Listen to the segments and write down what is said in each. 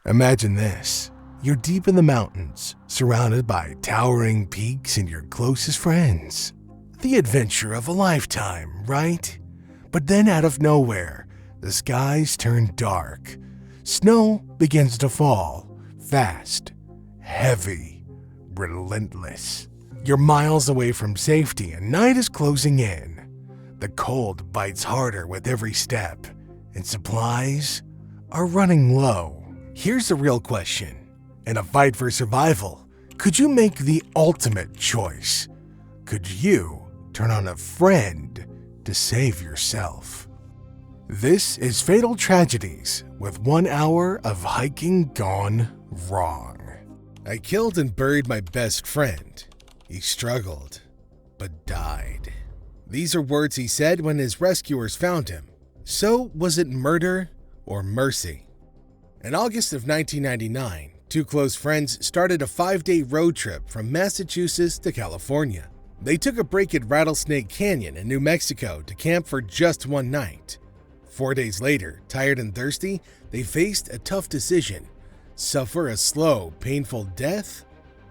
Imagine this. You're deep in the mountains, surrounded by towering peaks and your closest friends. The adventure of a lifetime, right? But then out of nowhere, the skies turn dark. Snow begins to fall, fast, heavy, relentless. You're miles away from safety and night is closing in. The cold bites harder with every step, and supplies are running low. Here's the real question. In a fight for survival, could you make the ultimate choice? Could you turn on a friend to save yourself? This is Fatal Tragedies with 1 hour of hiking gone wrong. I killed and buried my best friend. He struggled, but died. These are words he said when his rescuers found him. So was it murder or mercy? In August of 1999, two close friends started a 5-day road trip from Massachusetts to California. They took a break at Rattlesnake Canyon in New Mexico to camp for just one night. 4 days later, tired and thirsty, they faced a tough decision: suffer a slow, painful death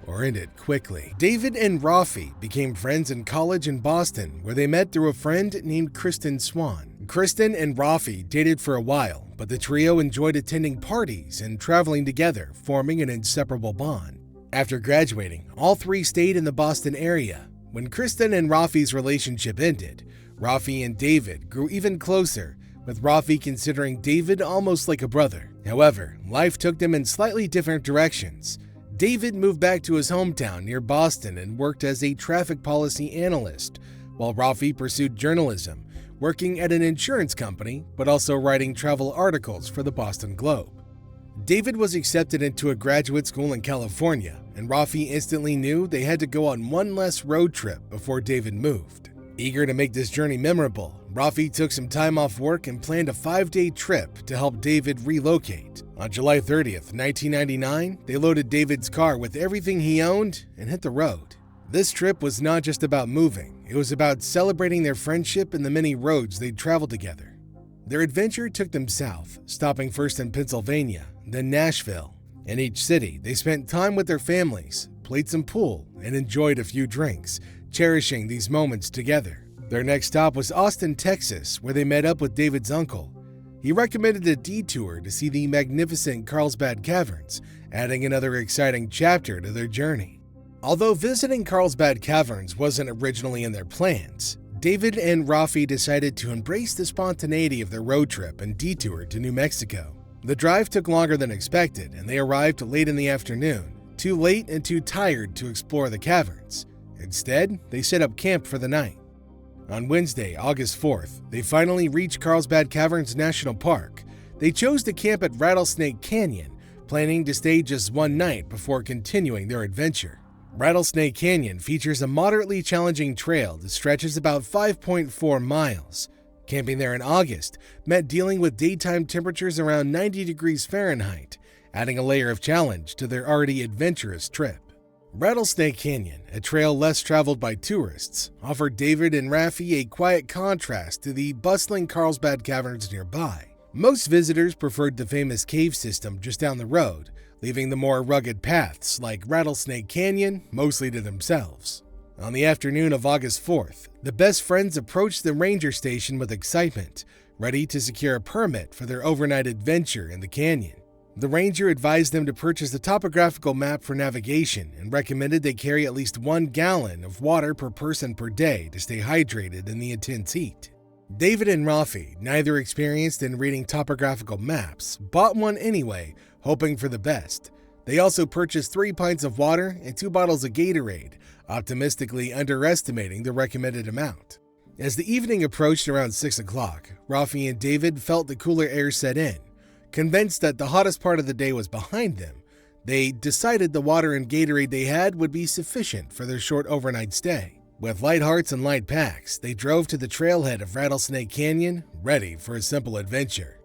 or end it quickly. David and Rafi became friends in college in Boston, where they met through a friend named Kristen Swan. Kristen and Rafi dated for a while, but the trio enjoyed attending parties and traveling together, forming an inseparable bond. After graduating, all three stayed in the Boston area. When Kristen and Rafi's relationship ended, Rafi and David grew even closer, with Rafi considering David almost like a brother. However, life took them in slightly different directions. David moved back to his hometown near Boston and worked as a traffic policy analyst, while Rafi pursued journalism, working at an insurance company, but also writing travel articles for the Boston Globe. David was accepted into a graduate school in California, and Rafi instantly knew they had to go on one less road trip before David moved. Eager to make this journey memorable, Rafi took some time off work and planned a 5-day trip to help David relocate. On July 30th, 1999, they loaded David's car with everything he owned and hit the road. This trip was not just about moving, it was about celebrating their friendship and the many roads they'd traveled together. Their adventure took them south, stopping first in Pennsylvania, then Nashville. In each city, they spent time with their families, played some pool, and enjoyed a few drinks, cherishing these moments together. Their next stop was Austin, Texas, where they met up with David's uncle. He recommended a detour to see the magnificent Carlsbad Caverns, adding another exciting chapter to their journey. Although visiting Carlsbad Caverns wasn't originally in their plans, David and Rafi decided to embrace the spontaneity of their road trip and detour to New Mexico. The drive took longer than expected, and they arrived late in the afternoon, too late and too tired to explore the caverns. Instead, they set up camp for the night. On Wednesday, August 4th, they finally reached Carlsbad Caverns National Park. They chose to camp at Rattlesnake Canyon, planning to stay just one night before continuing their adventure. Rattlesnake Canyon features a moderately challenging trail that stretches about 5.4 miles. Camping there in August meant dealing with daytime temperatures around 90 degrees Fahrenheit, adding a layer of challenge to their already adventurous trip. Rattlesnake Canyon, a trail less traveled by tourists, offered David and Rafi a quiet contrast to the bustling Carlsbad Caverns nearby. Most visitors preferred the famous cave system just down the road, leaving the more rugged paths like Rattlesnake Canyon mostly to themselves. On the afternoon of August 4th, the best friends approached the ranger station with excitement, ready to secure a permit for their overnight adventure in the canyon. The ranger advised them to purchase a topographical map for navigation and recommended they carry at least 1 gallon of water per person per day to stay hydrated in the intense heat. David and Rafi, neither experienced in reading topographical maps, bought one anyway, hoping for the best. They also purchased 3 pints of water and 2 bottles of Gatorade, optimistically underestimating the recommended amount. As the evening approached around 6 o'clock, Rafi and David felt the cooler air set in. Convinced that the hottest part of the day was behind them, they decided the water and Gatorade they had would be sufficient for their short overnight stay. With light hearts and light packs, they drove to the trailhead of Rattlesnake Canyon, ready for a simple adventure.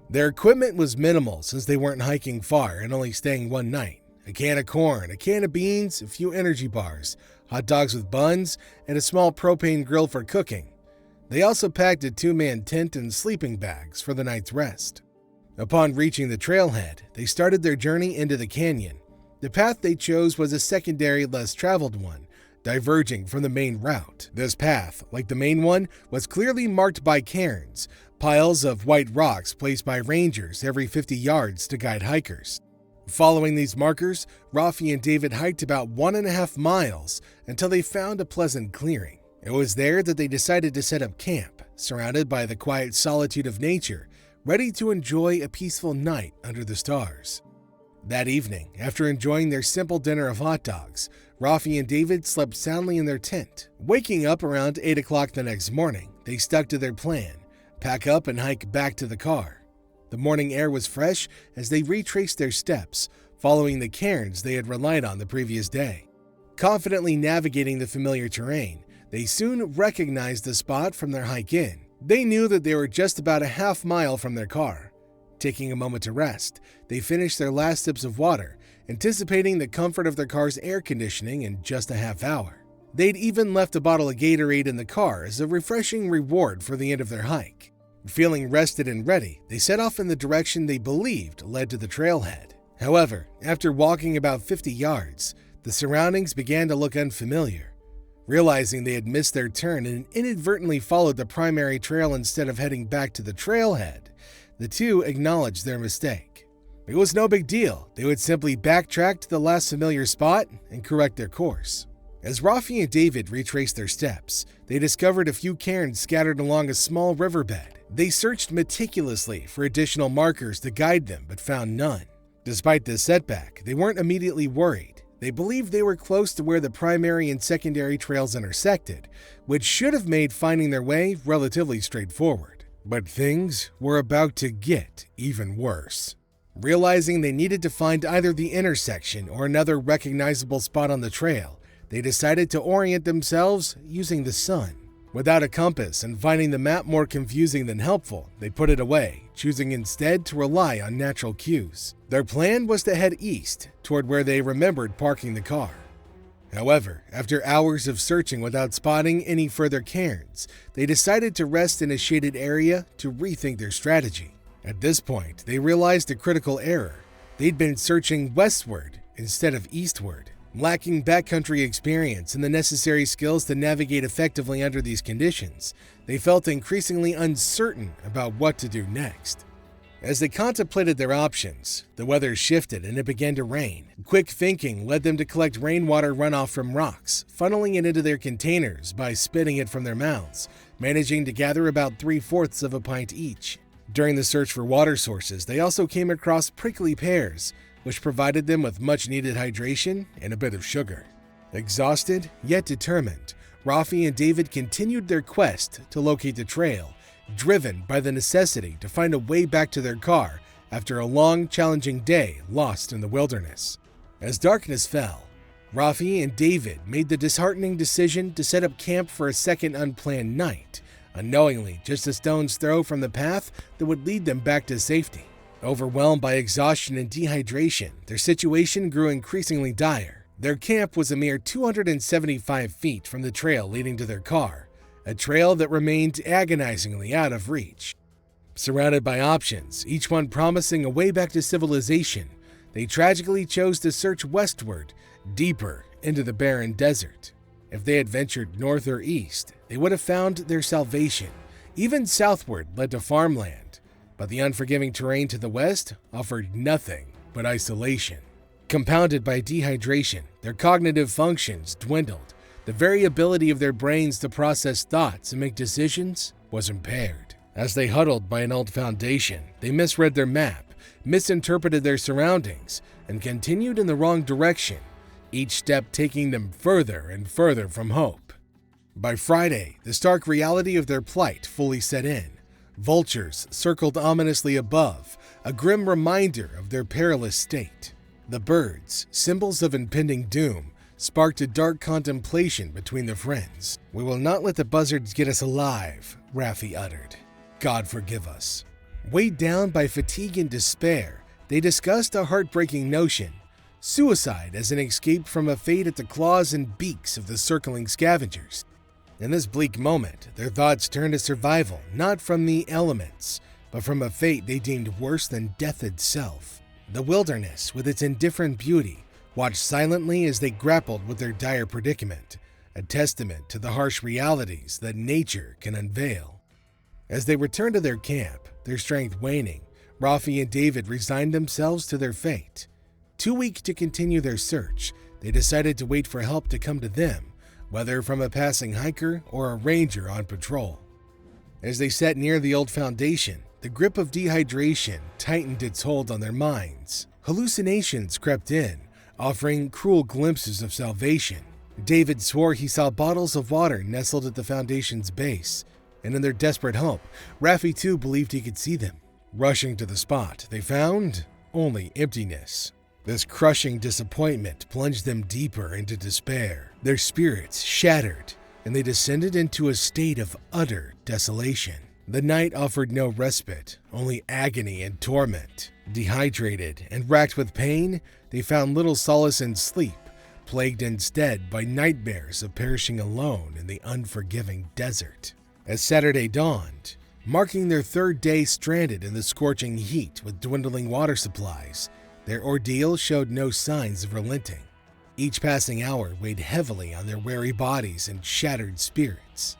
Their equipment was minimal since they weren't hiking far and only staying one night. A can of corn, a can of beans, a few energy bars, hot dogs with buns, and a small propane grill for cooking. They also packed a 2-man tent and sleeping bags for the night's rest. Upon reaching the trailhead, they started their journey into the canyon. The path they chose was a secondary, less traveled one, diverging from the main route. This path, like the main one, was clearly marked by cairns, piles of white rocks placed by rangers every 50 yards to guide hikers. Following these markers, Rafi and David hiked about 1.5 miles until they found a pleasant clearing. It was there that they decided to set up camp, surrounded by the quiet solitude of nature, ready to enjoy a peaceful night under the stars. That evening, after enjoying their simple dinner of hot dogs, Rafi and David slept soundly in their tent. Waking up around 8 o'clock the next morning, they stuck to their plan, pack up and hike back to the car. The morning air was fresh as they retraced their steps, following the cairns they had relied on the previous day. Confidently navigating the familiar terrain, they soon recognized the spot from their hike in. They knew that they were just about a half mile from their car. Taking a moment to rest, they finished their last sips of water, anticipating the comfort of their car's air conditioning in just a half hour. They'd even left a bottle of Gatorade in the car as a refreshing reward for the end of their hike. Feeling rested and ready, they set off in the direction they believed led to the trailhead. However, after walking about 50 yards, the surroundings began to look unfamiliar. Realizing they had missed their turn and inadvertently followed the primary trail instead of heading back to the trailhead, the two acknowledged their mistake. It was no big deal. They would simply backtrack to the last familiar spot and correct their course. As Rafi and David retraced their steps, they discovered a few cairns scattered along a small riverbed. They searched meticulously for additional markers to guide them, but found none. Despite this setback, they weren't immediately worried. They believed they were close to where the primary and secondary trails intersected, which should have made finding their way relatively straightforward. But things were about to get even worse. Realizing they needed to find either the intersection or another recognizable spot on the trail, they decided to orient themselves using the sun. Without a compass and finding the map more confusing than helpful, they put it away, choosing instead to rely on natural cues. Their plan was to head east, toward where they remembered parking the car. However, after hours of searching without spotting any further cairns, they decided to rest in a shaded area to rethink their strategy. At this point, they realized a critical error. They'd been searching westward instead of eastward. Lacking backcountry experience and the necessary skills to navigate effectively under these conditions, they felt increasingly uncertain about what to do next. As they contemplated their options, the weather shifted and it began to rain. Quick thinking led them to collect rainwater runoff from rocks, funneling it into their containers by spitting it from their mouths, managing to gather about 3/4 of a pint each. During the search for water sources, they also came across prickly pears, which provided them with much-needed hydration and a bit of sugar. Exhausted, yet determined, Rafi and David continued their quest to locate the trail, driven by the necessity to find a way back to their car after a long, challenging day lost in the wilderness. As darkness fell, Rafi and David made the disheartening decision to set up camp for a second unplanned night, unknowingly just a stone's throw from the path that would lead them back to safety. Overwhelmed by exhaustion and dehydration, their situation grew increasingly dire. Their camp was a mere 275 feet from the trail leading to their car, a trail that remained agonizingly out of reach. Surrounded by options, each one promising a way back to civilization, they tragically chose to search westward, deeper into the barren desert. If they had ventured north or east, they would have found their salvation. Even southward led to farmland, but the unforgiving terrain to the west offered nothing but isolation. Compounded by dehydration, their cognitive functions dwindled. The very ability of their brains to process thoughts and make decisions was impaired. As they huddled by an old foundation, they misread their map, misinterpreted their surroundings, and continued in the wrong direction, each step taking them further and further from hope. By Friday, the stark reality of their plight fully set in. Vultures circled ominously above, a grim reminder of their perilous state. The birds, symbols of impending doom, sparked a dark contemplation between the friends. "We will not let the buzzards get us alive," Rafi uttered. "God forgive us." Weighed down by fatigue and despair, they discussed a heartbreaking notion: suicide as an escape from a fate at the claws and beaks of the circling scavengers. In this bleak moment, their thoughts turned to survival, not from the elements, but from a fate they deemed worse than death itself. The wilderness, with its indifferent beauty, watched silently as they grappled with their dire predicament, a testament to the harsh realities that nature can unveil. As they returned to their camp, their strength waning, Rafi and David resigned themselves to their fate. Too weak to continue their search, they decided to wait for help to come to them, whether from a passing hiker or a ranger on patrol. As they sat near the old foundation, the grip of dehydration tightened its hold on their minds. Hallucinations crept in, offering cruel glimpses of salvation. David swore he saw bottles of water nestled at the foundation's base, and in their desperate hope, Rafi too believed he could see them. Rushing to the spot, they found only emptiness. This crushing disappointment plunged them deeper into despair. Their spirits shattered, and they descended into a state of utter desolation. The night offered no respite, only agony and torment. Dehydrated and racked with pain, they found little solace in sleep, plagued instead by nightmares of perishing alone in the unforgiving desert. As Saturday dawned, marking their third day stranded in the scorching heat with dwindling water supplies, their ordeal showed no signs of relenting. Each passing hour weighed heavily on their weary bodies and shattered spirits.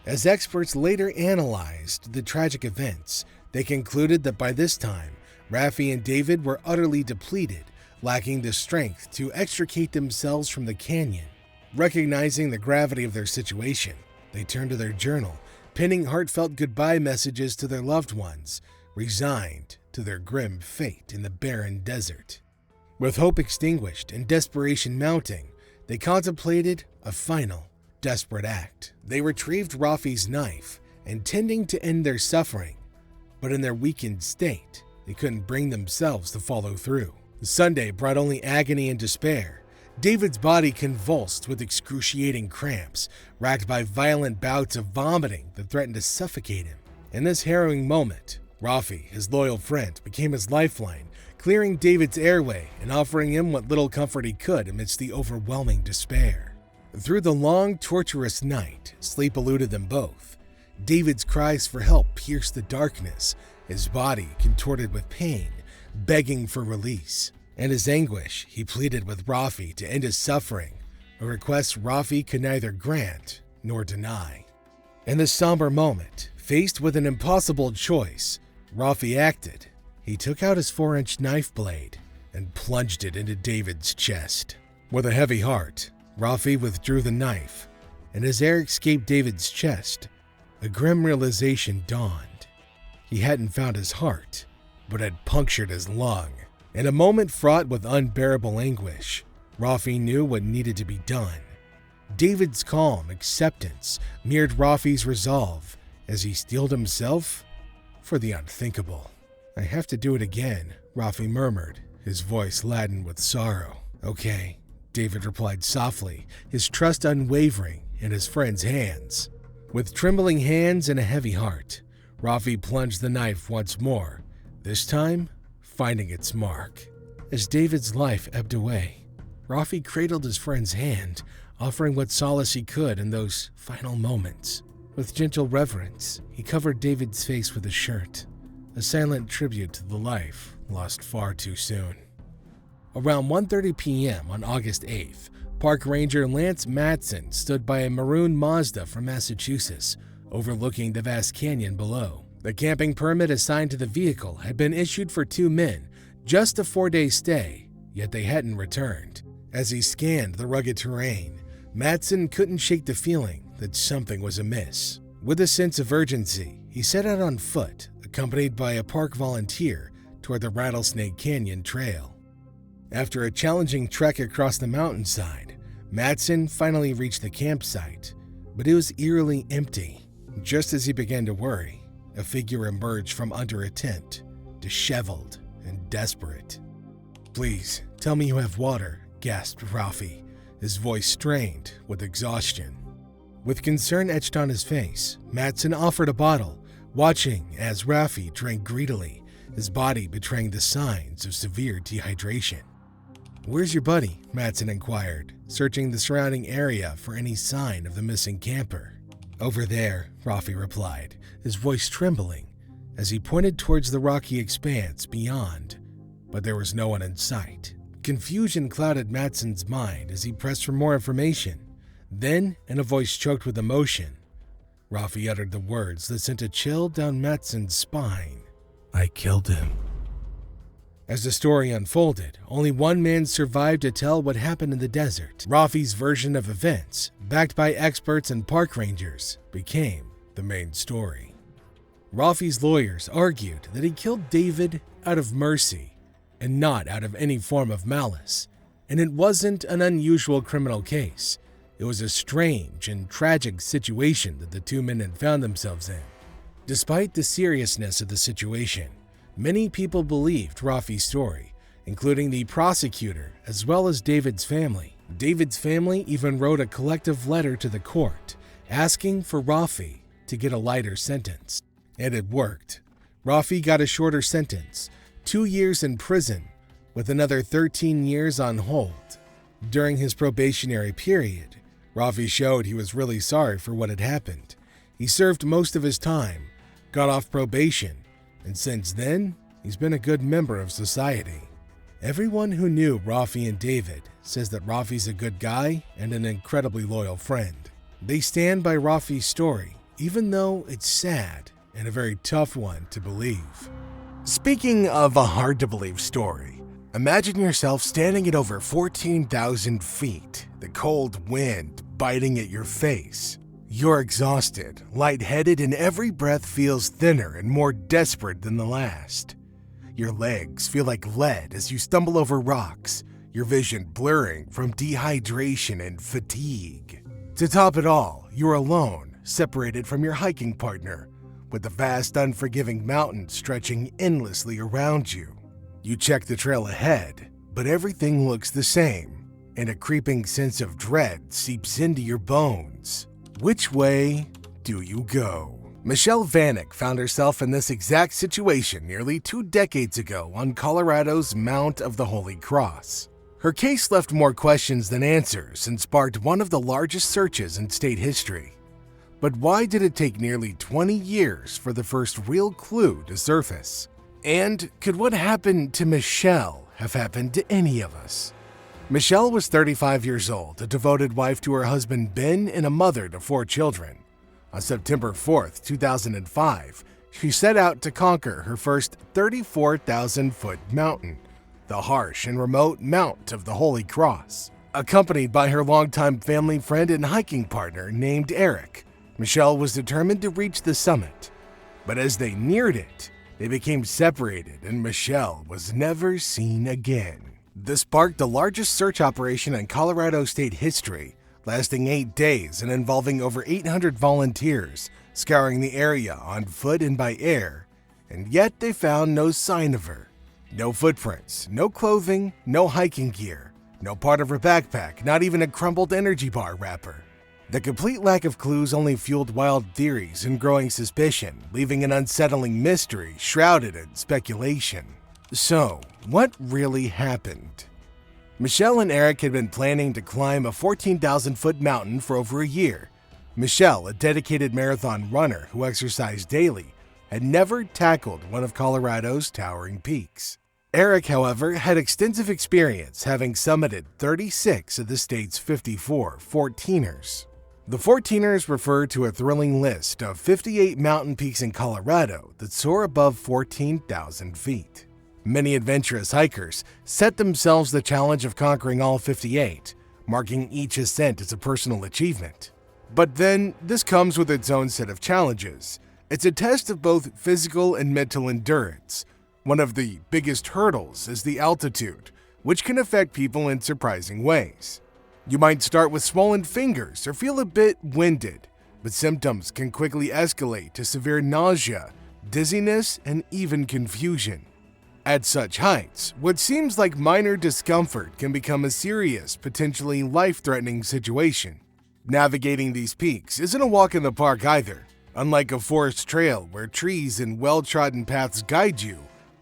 As experts later analyzed the tragic events, they concluded that by this time, Rafi and David were utterly depleted, lacking the strength to extricate themselves from the canyon. Recognizing the gravity of their situation, they turned to their journal, penning heartfelt goodbye messages to their loved ones, resigned to their grim fate in the barren desert. With hope extinguished and desperation mounting, they contemplated a final, desperate act. They retrieved Rafi's knife, intending to end their suffering, but in their weakened state, they couldn't bring themselves to follow through. Sunday brought only agony and despair. David's body convulsed with excruciating cramps, racked by violent bouts of vomiting that threatened to suffocate him. In this harrowing moment, Rafi, his loyal friend, became his lifeline, clearing David's airway and offering him what little comfort he could amidst the overwhelming despair. Through the long, torturous night, sleep eluded them both. David's cries for help pierced the darkness, his body contorted with pain, begging for release. In his anguish, he pleaded with Rafi to end his suffering, a request Rafi could neither grant nor deny. In this somber moment, faced with an impossible choice, Rafi acted. He took out his 4-inch knife blade and plunged it into David's chest. With a heavy heart, Rafi withdrew the knife, and as air escaped David's chest, a grim realization dawned. He hadn't found his heart, but had punctured his lung. In a moment fraught with unbearable anguish, Rafi knew what needed to be done. David's calm acceptance mirrored Rafi's resolve as he steeled himself for the unthinkable. "I have to do it again," Rafi murmured, his voice laden with sorrow. "Okay," David replied softly, his trust unwavering in his friend's hands. With trembling hands and a heavy heart, Rafi plunged the knife once more, this time finding its mark. As David's life ebbed away, Rafi cradled his friend's hand, offering what solace he could in those final moments. With gentle reverence, he covered David's face with his shirt, a silent tribute to the life lost far too soon. Around 1:30 p.m. on August 8th, Park Ranger Lance Matson stood by a maroon Mazda from Massachusetts, overlooking the vast canyon below. The camping permit assigned to the vehicle had been issued for 2 men, just a 4-day stay, yet they hadn't returned. As he scanned the rugged terrain, Matson couldn't shake the feeling that something was amiss. With a sense of urgency, he set out on foot, accompanied by a park volunteer, toward the Rattlesnake Canyon Trail. After a challenging trek across the mountainside, Matson finally reached the campsite, but it was eerily empty. Just as he began to worry, a figure emerged from under a tent, disheveled and desperate. "Please, tell me you have water," gasped Rafi, his voice strained with exhaustion. With concern etched on his face, Matson offered a bottle, watching as Rafi drank greedily, his body betraying the signs of severe dehydration. "Where's your buddy?" Matson inquired, searching the surrounding area for any sign of the missing camper. "Over there," Rafi replied, his voice trembling as he pointed towards the rocky expanse beyond, but there was no one in sight. Confusion clouded Matsson's mind as he pressed for more information. Then, in a voice choked with emotion, Rafi uttered the words that sent a chill down Matsson's spine. "I killed him." As the story unfolded, only one man survived to tell what happened in the desert. Rafi's version of events, backed by experts and park rangers, became the main story. Rafi's lawyers argued that he killed David out of mercy and not out of any form of malice, and it wasn't an unusual criminal case. It was a strange and tragic situation that the two men had found themselves in. Despite the seriousness of the situation, many people believed Rafi's story, including the prosecutor as well as David's family. David's family even wrote a collective letter to the court asking for Rafi to get a lighter sentence. And it worked. Rafi got a shorter sentence, 2 years in prison, with another 13 years on hold. During his probationary period, Rafi showed he was really sorry for what had happened. He served most of his time, got off probation, and since then, he's been a good member of society. Everyone who knew Rafi and David says that Rafi's a good guy and an incredibly loyal friend. They stand by Rafi's story, even though it's sad and a very tough one to believe. Speaking of a hard-to-believe story, imagine yourself standing at over 14,000 feet, the cold wind biting at your face. You're exhausted, lightheaded, and every breath feels thinner and more desperate than the last. Your legs feel like lead as you stumble over rocks, your vision blurring from dehydration and fatigue. To top it all, you're alone, separated from your hiking partner, with the vast, unforgiving mountains stretching endlessly around you. You check the trail ahead, but everything looks the same, and a creeping sense of dread seeps into your bones. Which way do you go? Michelle Vanek found herself in this exact situation nearly 2 decades ago on Colorado's Mount of the Holy Cross. Her case left more questions than answers and sparked one of the largest searches in state history. But why did it take nearly 20 years for the first real clue to surface? And could what happened to Michelle have happened to any of us? Michelle was 35 years old, a devoted wife to her husband Ben and a mother to 4 children. On September 4th, 2005, she set out to conquer her first 34,000-foot mountain, the harsh and remote Mount of the Holy Cross. Accompanied by her longtime family friend and hiking partner named Eric, Michelle was determined to reach the summit. But as they neared it, they became separated and Michelle was never seen again. This sparked the largest search operation in Colorado state history, lasting 8 days and involving over 800 volunteers, scouring the area on foot and by air, and yet they found no sign of her. No footprints, no clothing, no hiking gear, no part of her backpack, not even a crumbled energy bar wrapper. The complete lack of clues only fueled wild theories and growing suspicion, leaving an unsettling mystery shrouded in speculation. So, what really happened? Michelle and Eric had been planning to climb a 14,000-foot mountain for over a year. Michelle, a dedicated marathon runner who exercised daily, had never tackled one of Colorado's towering peaks. Eric, however, had extensive experience, having summited 36 of the state's 54 14ers. The 14ers refer to a thrilling list of 58 mountain peaks in Colorado that soar above 14,000 feet. Many adventurous hikers set themselves the challenge of conquering all 58, marking each ascent as a personal achievement. But then, this comes with its own set of challenges. It's a test of both physical and mental endurance. One of the biggest hurdles is the altitude, which can affect people in surprising ways. You might start with swollen fingers or feel a bit winded, but symptoms can quickly escalate to severe nausea, dizziness, and even confusion. At such heights, what seems like minor discomfort can become a serious, potentially life-threatening situation. Navigating these peaks isn't a walk in the park either. Unlike a forest trail where trees and well-trodden paths guide you,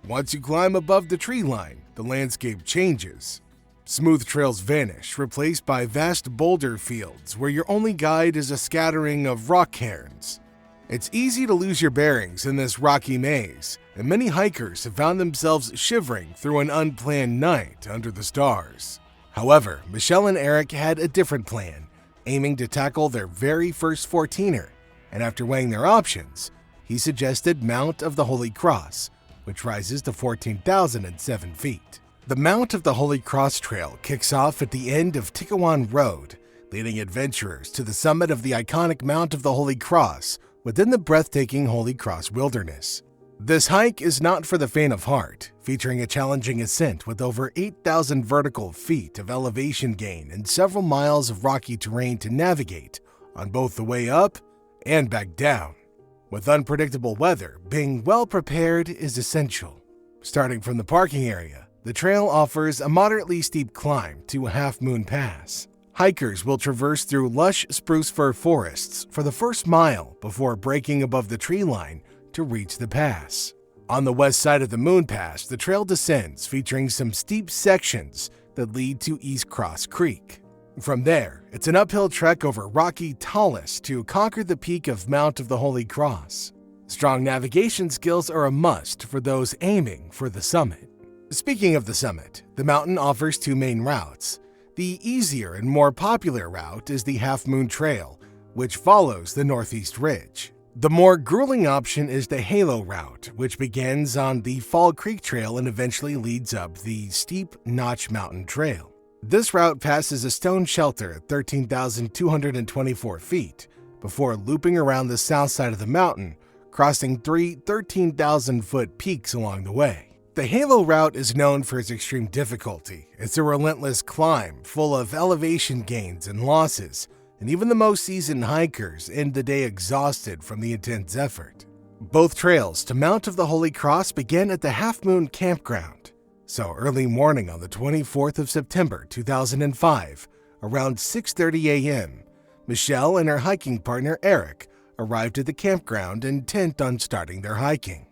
once you climb above the tree line, the landscape changes. Smooth trails vanish, replaced by vast boulder fields where your only guide is a scattering of rock cairns. It's easy to lose your bearings in this rocky maze, and many hikers have found themselves shivering through an unplanned night under the stars. However, Michelle and Eric had a different plan, aiming to tackle their very first 14er, and after weighing their options, he suggested Mount of the Holy Cross, which rises to 14,007 feet. The Mount of the Holy Cross Trail kicks off at the end of Tikawan Road, leading adventurers to the summit of the iconic Mount of the Holy Cross within the breathtaking Holy Cross Wilderness. This hike is not for the faint of heart, featuring a challenging ascent with over 8,000 vertical feet of elevation gain and several miles of rocky terrain to navigate on both the way up and back down. With unpredictable weather, being well prepared is essential. Starting from the parking area, the trail offers a moderately steep climb to Half Moon Pass. Hikers will traverse through lush spruce fir forests for the first mile before breaking above the tree line to reach the pass. On the west side of the Moon Pass, the trail descends, featuring some steep sections that lead to East Cross Creek. From there, it's an uphill trek over rocky talus to conquer the peak of Mount of the Holy Cross. Strong navigation skills are a must for those aiming for the summit. Speaking of the summit, the mountain offers two main routes. The easier and more popular route is the Half Moon Trail, which follows the Northeast Ridge. The more grueling option is the Halo route, which begins on the Fall Creek Trail and eventually leads up the steep Notch Mountain Trail. This route passes a stone shelter at 13,224 feet before looping around the south side of the mountain, crossing three 13,000-foot peaks along the way. The Halo route is known for its extreme difficulty. It's a relentless climb full of elevation gains and losses, and even the most seasoned hikers end the day exhausted from the intense effort. Both trails to Mount of the Holy Cross begin at the Half Moon Campground. So early morning on the 24th of September 2005, around 6:30 a.m., Michelle and her hiking partner Eric arrived at the campground intent on starting their hiking.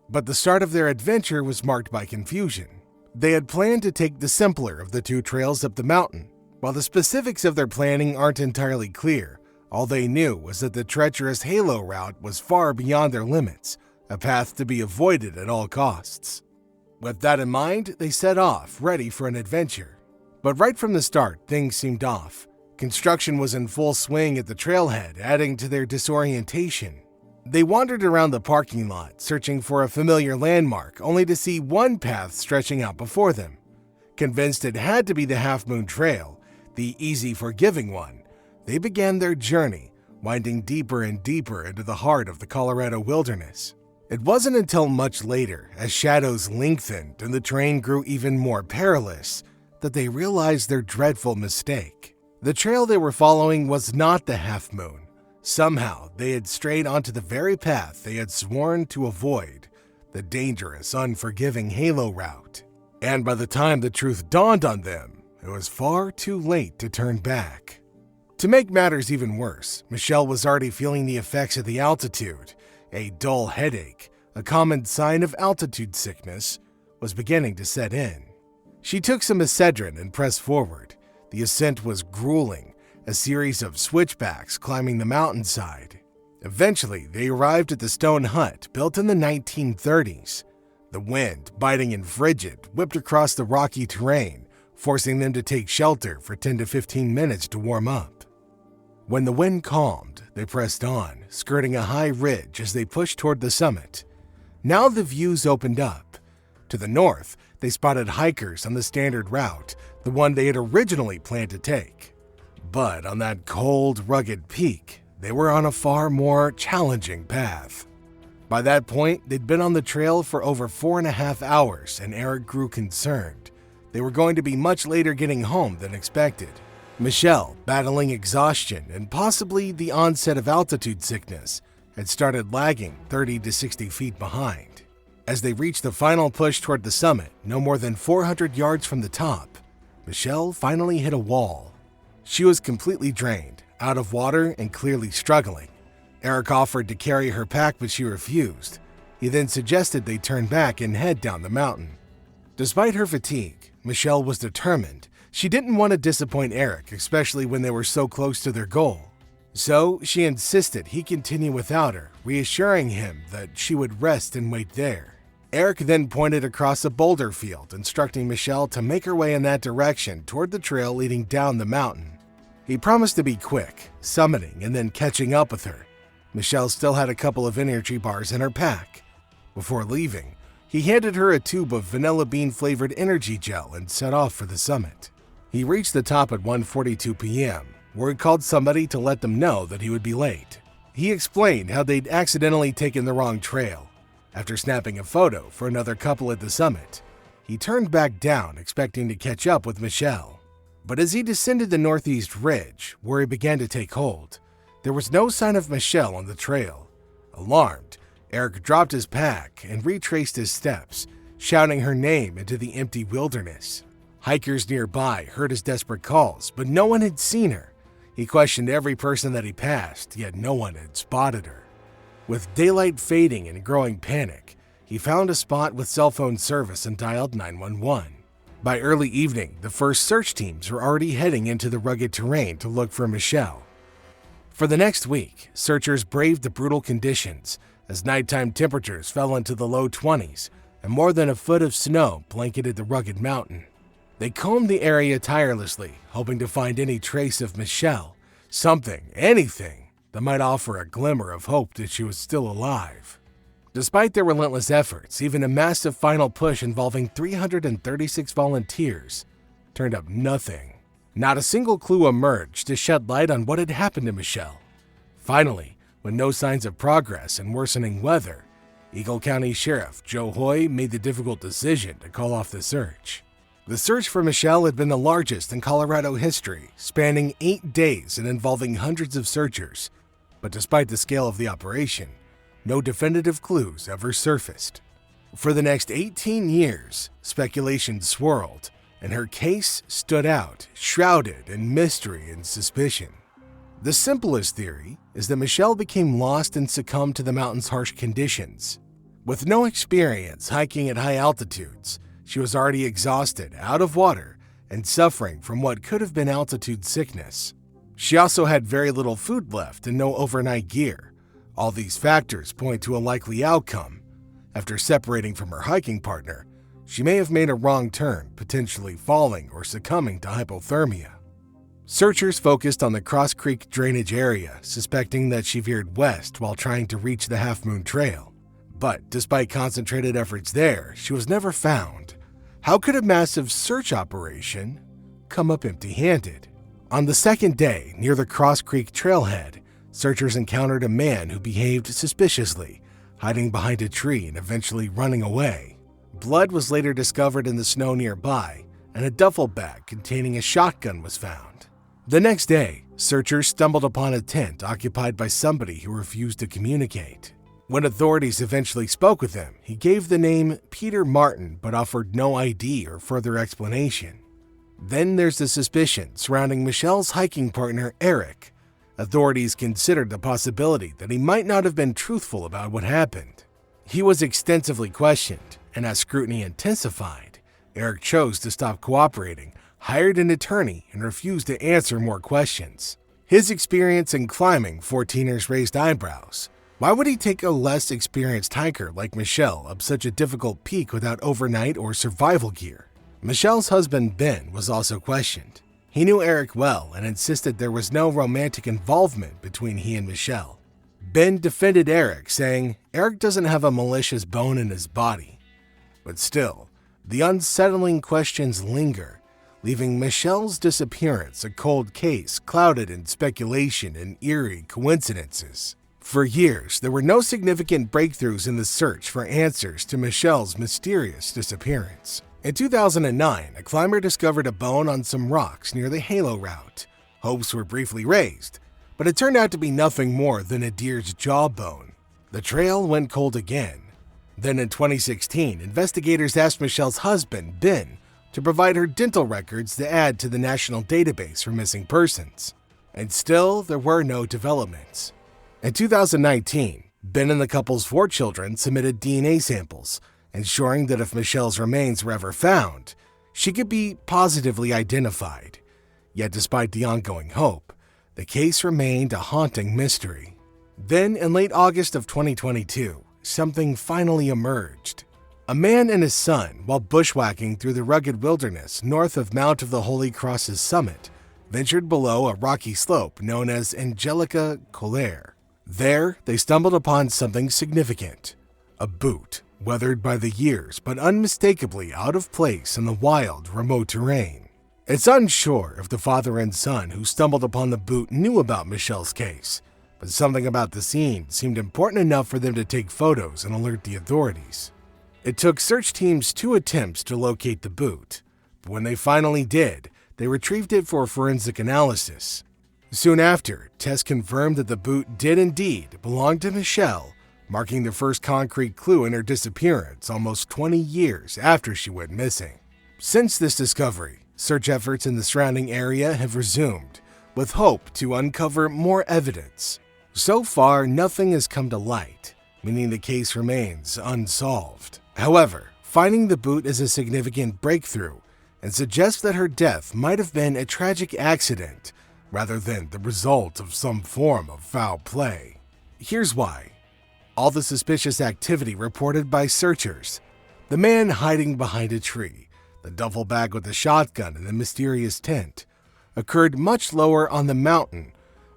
But the start of their adventure was marked by confusion. They had planned to take the simpler of the two trails up the mountain. While the specifics of their planning aren't entirely clear, all they knew was that the treacherous Halo route was far beyond their limits, a path to be avoided at all costs. With that in mind, they set off, ready for an adventure. But right from the start, things seemed off. Construction was in full swing at the trailhead, adding to their disorientation. They wandered around the parking lot, searching for a familiar landmark, only to see one path stretching out before them. Convinced it had to be the Half Moon Trail, the easy, forgiving one, they began their journey, winding deeper and deeper into the heart of the Colorado wilderness. It wasn't until much later, as shadows lengthened and the terrain grew even more perilous, that they realized their dreadful mistake. The trail they were following was not the Half Moon. Somehow, they had strayed onto the very path they had sworn to avoid, the dangerous, unforgiving Halo route. And by the time the truth dawned on them, it was far too late to turn back. To make matters even worse, Michelle was already feeling the effects of the altitude. A dull headache, a common sign of altitude sickness, was beginning to set in. She took some Excedrin and pressed forward. The ascent was grueling, a series of switchbacks climbing the mountainside. Eventually, they arrived at the stone hut built in the 1930s. The wind, biting and frigid, whipped across the rocky terrain, forcing them to take shelter for 10 to 15 minutes to warm up. When the wind calmed, they pressed on, skirting a high ridge as they pushed toward the summit. Now the views opened up. To the north, they spotted hikers on the standard route, the one they had originally planned to take. But on that cold, rugged peak, they were on a far more challenging path. By that point, they'd been on the trail for over 4.5 hours, and Eric grew concerned. They were going to be much later getting home than expected. Michelle, battling exhaustion and possibly the onset of altitude sickness, had started lagging 30 to 60 feet behind. As they reached the final push toward the summit, no more than 400 yards from the top, Michelle finally hit a wall. She was completely drained, out of water, and clearly struggling. Eric offered to carry her pack, but she refused. He then suggested they turn back and head down the mountain. Despite her fatigue, Michelle was determined. She didn't want to disappoint Eric, especially when they were so close to their goal. So she insisted he continue without her, reassuring him that she would rest and wait there. Eric then pointed across a boulder field, instructing Michelle to make her way in that direction toward the trail leading down the mountain. He promised to be quick, summiting and then catching up with her. Michelle still had a couple of energy bars in her pack. Before leaving, he handed her a tube of vanilla bean-flavored energy gel and set off for the summit. He reached the top at 1:42 p.m., where he called somebody to let them know that he would be late. He explained how they'd accidentally taken the wrong trail. After snapping a photo for another couple at the summit, he turned back down, expecting to catch up with Michelle. But as he descended the northeast ridge, where he began to take hold, there was no sign of Michelle on the trail. Alarmed, Eric dropped his pack and retraced his steps, shouting her name into the empty wilderness. Hikers nearby heard his desperate calls, but no one had seen her. He questioned every person that he passed, yet no one had spotted her. With daylight fading and growing panic, he found a spot with cell phone service and dialed 911. By early evening, the first search teams were already heading into the rugged terrain to look for Michelle. For the next week, searchers braved the brutal conditions as nighttime temperatures fell into the low 20s and more than a foot of snow blanketed the rugged mountain. They combed the area tirelessly, hoping to find any trace of Michelle, something, anything, that might offer a glimmer of hope that she was still alive. Despite their relentless efforts, even a massive final push involving 336 volunteers turned up nothing. Not a single clue emerged to shed light on what had happened to Michelle. Finally, with no signs of progress and worsening weather, Eagle County Sheriff Joe Hoy made the difficult decision to call off the search. The search for Michelle had been the largest in Colorado history, spanning 8 days and involving hundreds of searchers. But despite the scale of the operation, no definitive clues ever surfaced. For the next 18 years, speculation swirled, and her case stood out, shrouded in mystery and suspicion. The simplest theory is that Michelle became lost and succumbed to the mountain's harsh conditions. With no experience hiking at high altitudes, she was already exhausted, out of water, and suffering from what could have been altitude sickness. She also had very little food left and no overnight gear. All these factors point to a likely outcome. After separating from her hiking partner, she may have made a wrong turn, potentially falling or succumbing to hypothermia. Searchers focused on the Cross Creek drainage area, suspecting that she veered west while trying to reach the Half Moon Trail. But despite concentrated efforts there, she was never found. How could a massive search operation come up empty-handed? On the second day, near the Cross Creek trailhead, searchers encountered a man who behaved suspiciously, hiding behind a tree and eventually running away. Blood was later discovered in the snow nearby, and a duffel bag containing a shotgun was found. The next day, searchers stumbled upon a tent occupied by somebody who refused to communicate. When authorities eventually spoke with him, he gave the name Peter Martin but offered no ID or further explanation. Then there's the suspicion surrounding Michelle's hiking partner, Eric. Authorities considered the possibility that he might not have been truthful about what happened. He was extensively questioned, and as scrutiny intensified, Eric chose to stop cooperating, hired an attorney, and refused to answer more questions. His experience in climbing 14ers raised eyebrows. Why would he take a less experienced hiker like Michelle up such a difficult peak without overnight or survival gear? Michelle's husband, Ben, was also questioned. He knew Eric well and insisted there was no romantic involvement between he and Michelle. Ben defended Eric, saying Eric doesn't have a malicious bone in his body. But still, the unsettling questions linger, leaving Michelle's disappearance a cold case clouded in speculation and eerie coincidences. For years, there were no significant breakthroughs in the search for answers to Michelle's mysterious disappearance. In 2009, a climber discovered a bone on some rocks near the Halo Route. Hopes were briefly raised, but it turned out to be nothing more than a deer's jawbone. The trail went cold again. Then in 2016, investigators asked Michelle's husband, Ben, to provide her dental records to add to the national database for missing persons. And still, there were no developments. In 2019, Ben and the couple's 4 children submitted DNA samples, ensuring that if Michelle's remains were ever found, she could be positively identified. Yet despite the ongoing hope, the case remained a haunting mystery. Then, in late August of 2022, something finally emerged. A man and his son, while bushwhacking through the rugged wilderness north of Mount of the Holy Cross's summit, ventured below a rocky slope known as Angelica Colaire. There, they stumbled upon something significant: a boot, weathered by the years but unmistakably out of place in the wild, remote terrain. It's unsure if the father and son who stumbled upon the boot knew about Michelle's case, but something about the scene seemed important enough for them to take photos and alert the authorities. It took search teams 2 attempts to locate the boot, but when they finally did, they retrieved it for forensic analysis. Soon after, tests confirmed that the boot did indeed belong to Michelle, marking the first concrete clue in her disappearance almost 20 years after she went missing. Since this discovery, search efforts in the surrounding area have resumed, with hope to uncover more evidence. So far, nothing has come to light, meaning the case remains unsolved. However, finding the boot is a significant breakthrough and suggests that her death might have been a tragic accident rather than the result of some form of foul play. Here's why. All the suspicious activity reported by searchers, the man hiding behind a tree, the duffel bag with the shotgun and the mysterious tent, occurred much lower on the mountain,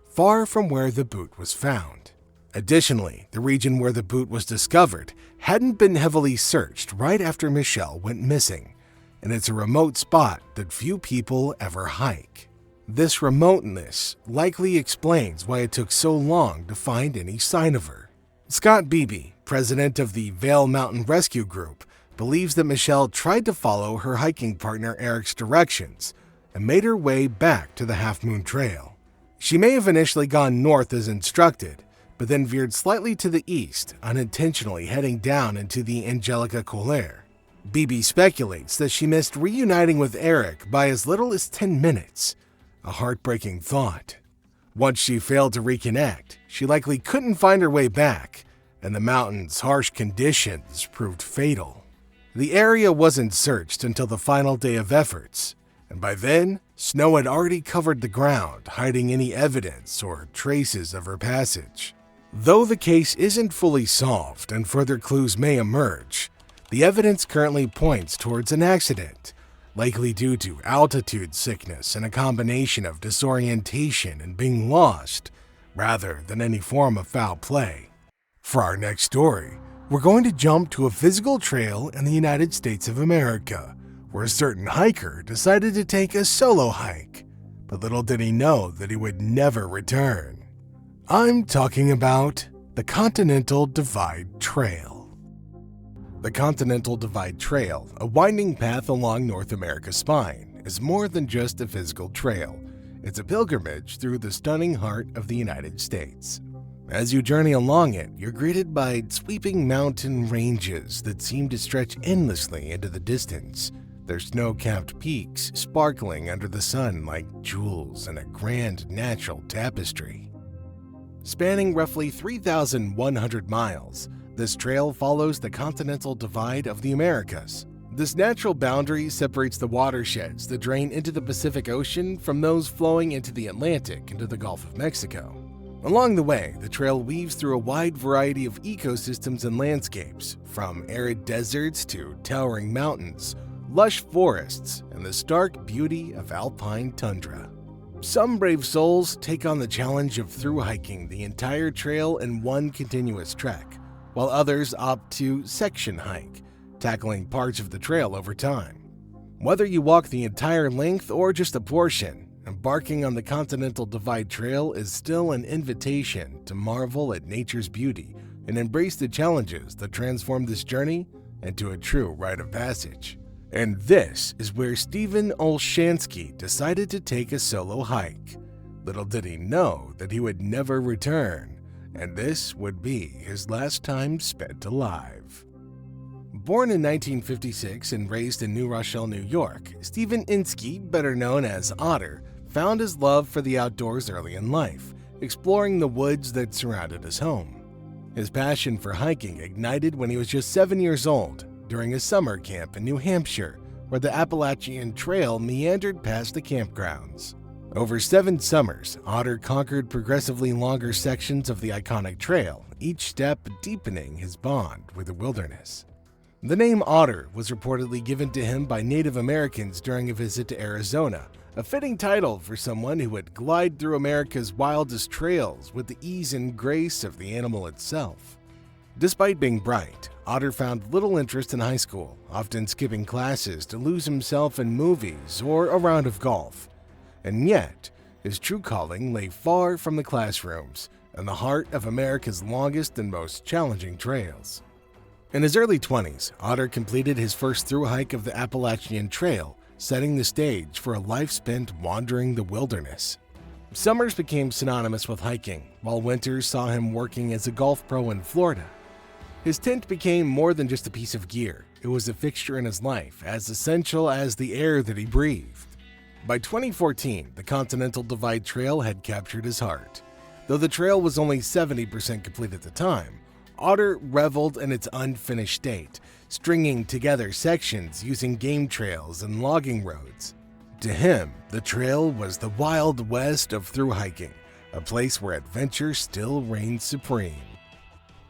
far from where the boot was found. Additionally, the region where the boot was discovered hadn't been heavily searched right after Michelle went missing, and it's a remote spot that few people ever hike. This remoteness likely explains why it took so long to find any sign of her. Scott Beebe, president of the Vail Mountain Rescue Group, believes that Michelle tried to follow her hiking partner Eric's directions and made her way back to the Half Moon Trail. She may have initially gone north as instructed, but then veered slightly to the east, unintentionally heading down into the Angelica Colaire. Beebe speculates that she missed reuniting with Eric by as little as 10 minutes, a heartbreaking thought. Once she failed to reconnect, she likely couldn't find her way back, and the mountain's harsh conditions proved fatal. The area wasn't searched until the final day of efforts, and by then, snow had already covered the ground, hiding any evidence or traces of her passage. Though the case isn't fully solved and further clues may emerge, the evidence currently points towards an accident, likely due to altitude sickness and a combination of disorientation and being lost, rather than any form of foul play. For our next story, we're going to jump to a physical trail in the United States of America, where a certain hiker decided to take a solo hike, but little did he know that he would never return. I'm talking about the Continental Divide Trail. The Continental Divide Trail, a winding path along North America's spine, is more than just a physical trail. It's a pilgrimage through the stunning heart of the United States. As you journey along it, you're greeted by sweeping mountain ranges that seem to stretch endlessly into the distance, their snow-capped peaks sparkling under the sun like jewels in a grand natural tapestry. Spanning roughly 3,100 miles, this trail follows the Continental Divide of the Americas. This natural boundary separates the watersheds that drain into the Pacific Ocean from those flowing into the Atlantic into the Gulf of Mexico. Along the way, the trail weaves through a wide variety of ecosystems and landscapes, from arid deserts to towering mountains, lush forests, and the stark beauty of alpine tundra. Some brave souls take on the challenge of thru-hiking the entire trail in one continuous trek, while others opt to section hike, tackling parts of the trail over time. Whether you walk the entire length or just a portion, embarking on the Continental Divide Trail is still an invitation to marvel at nature's beauty and embrace the challenges that transform this journey into a true rite of passage. And this is where Stephen Olshansky decided to take a solo hike. Little did he know that he would never return, and this would be his last time spent alive. Born in 1956 and raised in New Rochelle, New York, Stephen Insky, better known as Otter, found his love for the outdoors early in life, exploring the woods that surrounded his home. His passion for hiking ignited when he was just 7 years old, during a summer camp in New Hampshire, where the Appalachian Trail meandered past the campgrounds. Over 7 summers, Otter conquered progressively longer sections of the iconic trail, each step deepening his bond with the wilderness. The name Otter was reportedly given to him by Native Americans during a visit to Arizona, a fitting title for someone who would glide through America's wildest trails with the ease and grace of the animal itself. Despite being bright, Otter found little interest in high school, often skipping classes to lose himself in movies or a round of golf. And yet, his true calling lay far from the classrooms, in the heart of America's longest and most challenging trails. In his early 20s, Otter completed his first thru hike of the Appalachian Trail, setting the stage for a life spent wandering the wilderness. Summers became synonymous with hiking, while winters saw him working as a golf pro in Florida. His tent became more than just a piece of gear. It was a fixture in his life, as essential as the air that he breathed. By 2014, the Continental Divide Trail had captured his heart. Though the trail was only 70% complete at the time, Otter reveled in its unfinished state, stringing together sections using game trails and logging roads. To him, the trail was the Wild West of thru hiking, a place where adventure still reigns supreme.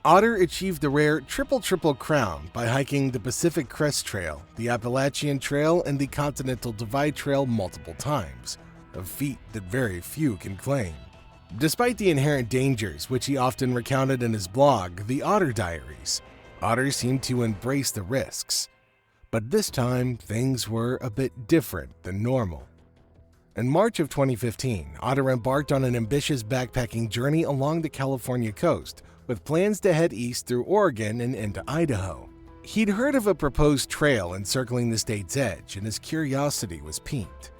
Otter achieved the rare triple crown by hiking the Pacific Crest Trail, the Appalachian Trail, and the Continental Divide Trail multiple times, a feat that very few can claim. Despite the inherent dangers, which he often recounted in his blog, The Otter Diaries, Otter seemed to embrace the risks. But this time, things were a bit different than normal. In March of 2015, Otter embarked on an ambitious backpacking journey along the California coast, with plans to head east through Oregon and into Idaho. He'd heard of a proposed trail encircling the state's edge, and his curiosity was piqued.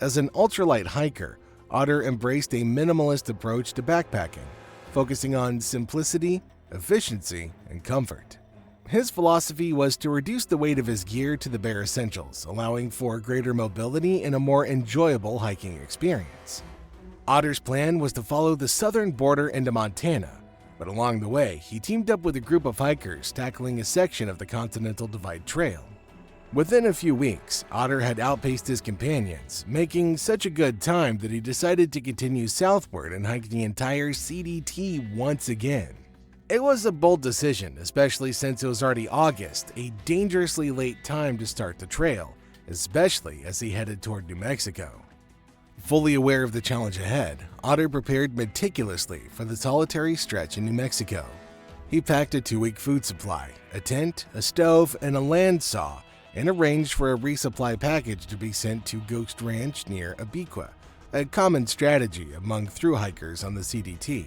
As an ultralight hiker, Otter embraced a minimalist approach to backpacking, focusing on simplicity, efficiency, and comfort. His philosophy was to reduce the weight of his gear to the bare essentials, allowing for greater mobility and a more enjoyable hiking experience. Otter's plan was to follow the southern border into Montana, but along the way, he teamed up with a group of hikers tackling a section of the Continental Divide Trail. Within a few weeks, Otter had outpaced his companions, making such a good time that he decided to continue southward and hike the entire CDT once again. It was a bold decision, especially since it was already August, a dangerously late time to start the trail, especially as he headed toward New Mexico. Fully aware of the challenge ahead, Otter prepared meticulously for the solitary stretch in New Mexico. He packed a 2-week food supply, a tent, a stove, and a land saw, and arranged for a resupply package to be sent to Ghost Ranch near Abiqua, a common strategy among thru hikers on the CDT.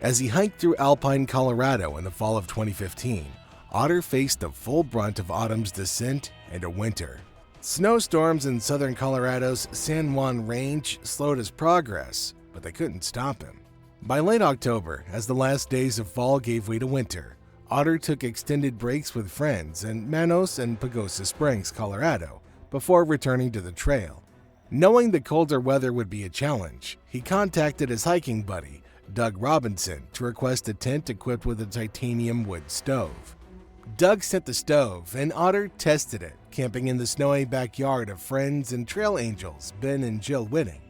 As he hiked through alpine Colorado in the fall of 2015, Otter faced the full brunt of autumn's descent and a winter. Snowstorms in southern Colorado's San Juan Range slowed his progress, but they couldn't stop him. By late October, as the last days of fall gave way to winter, Otter took extended breaks with friends in Manos and Pagosa Springs, Colorado, before returning to the trail. Knowing the colder weather would be a challenge, he contacted his hiking buddy, Doug Robinson, to request a tent equipped with a titanium wood stove. Doug sent the stove, and Otter tested it, camping in the snowy backyard of friends and trail angels Ben and Jill Whitting.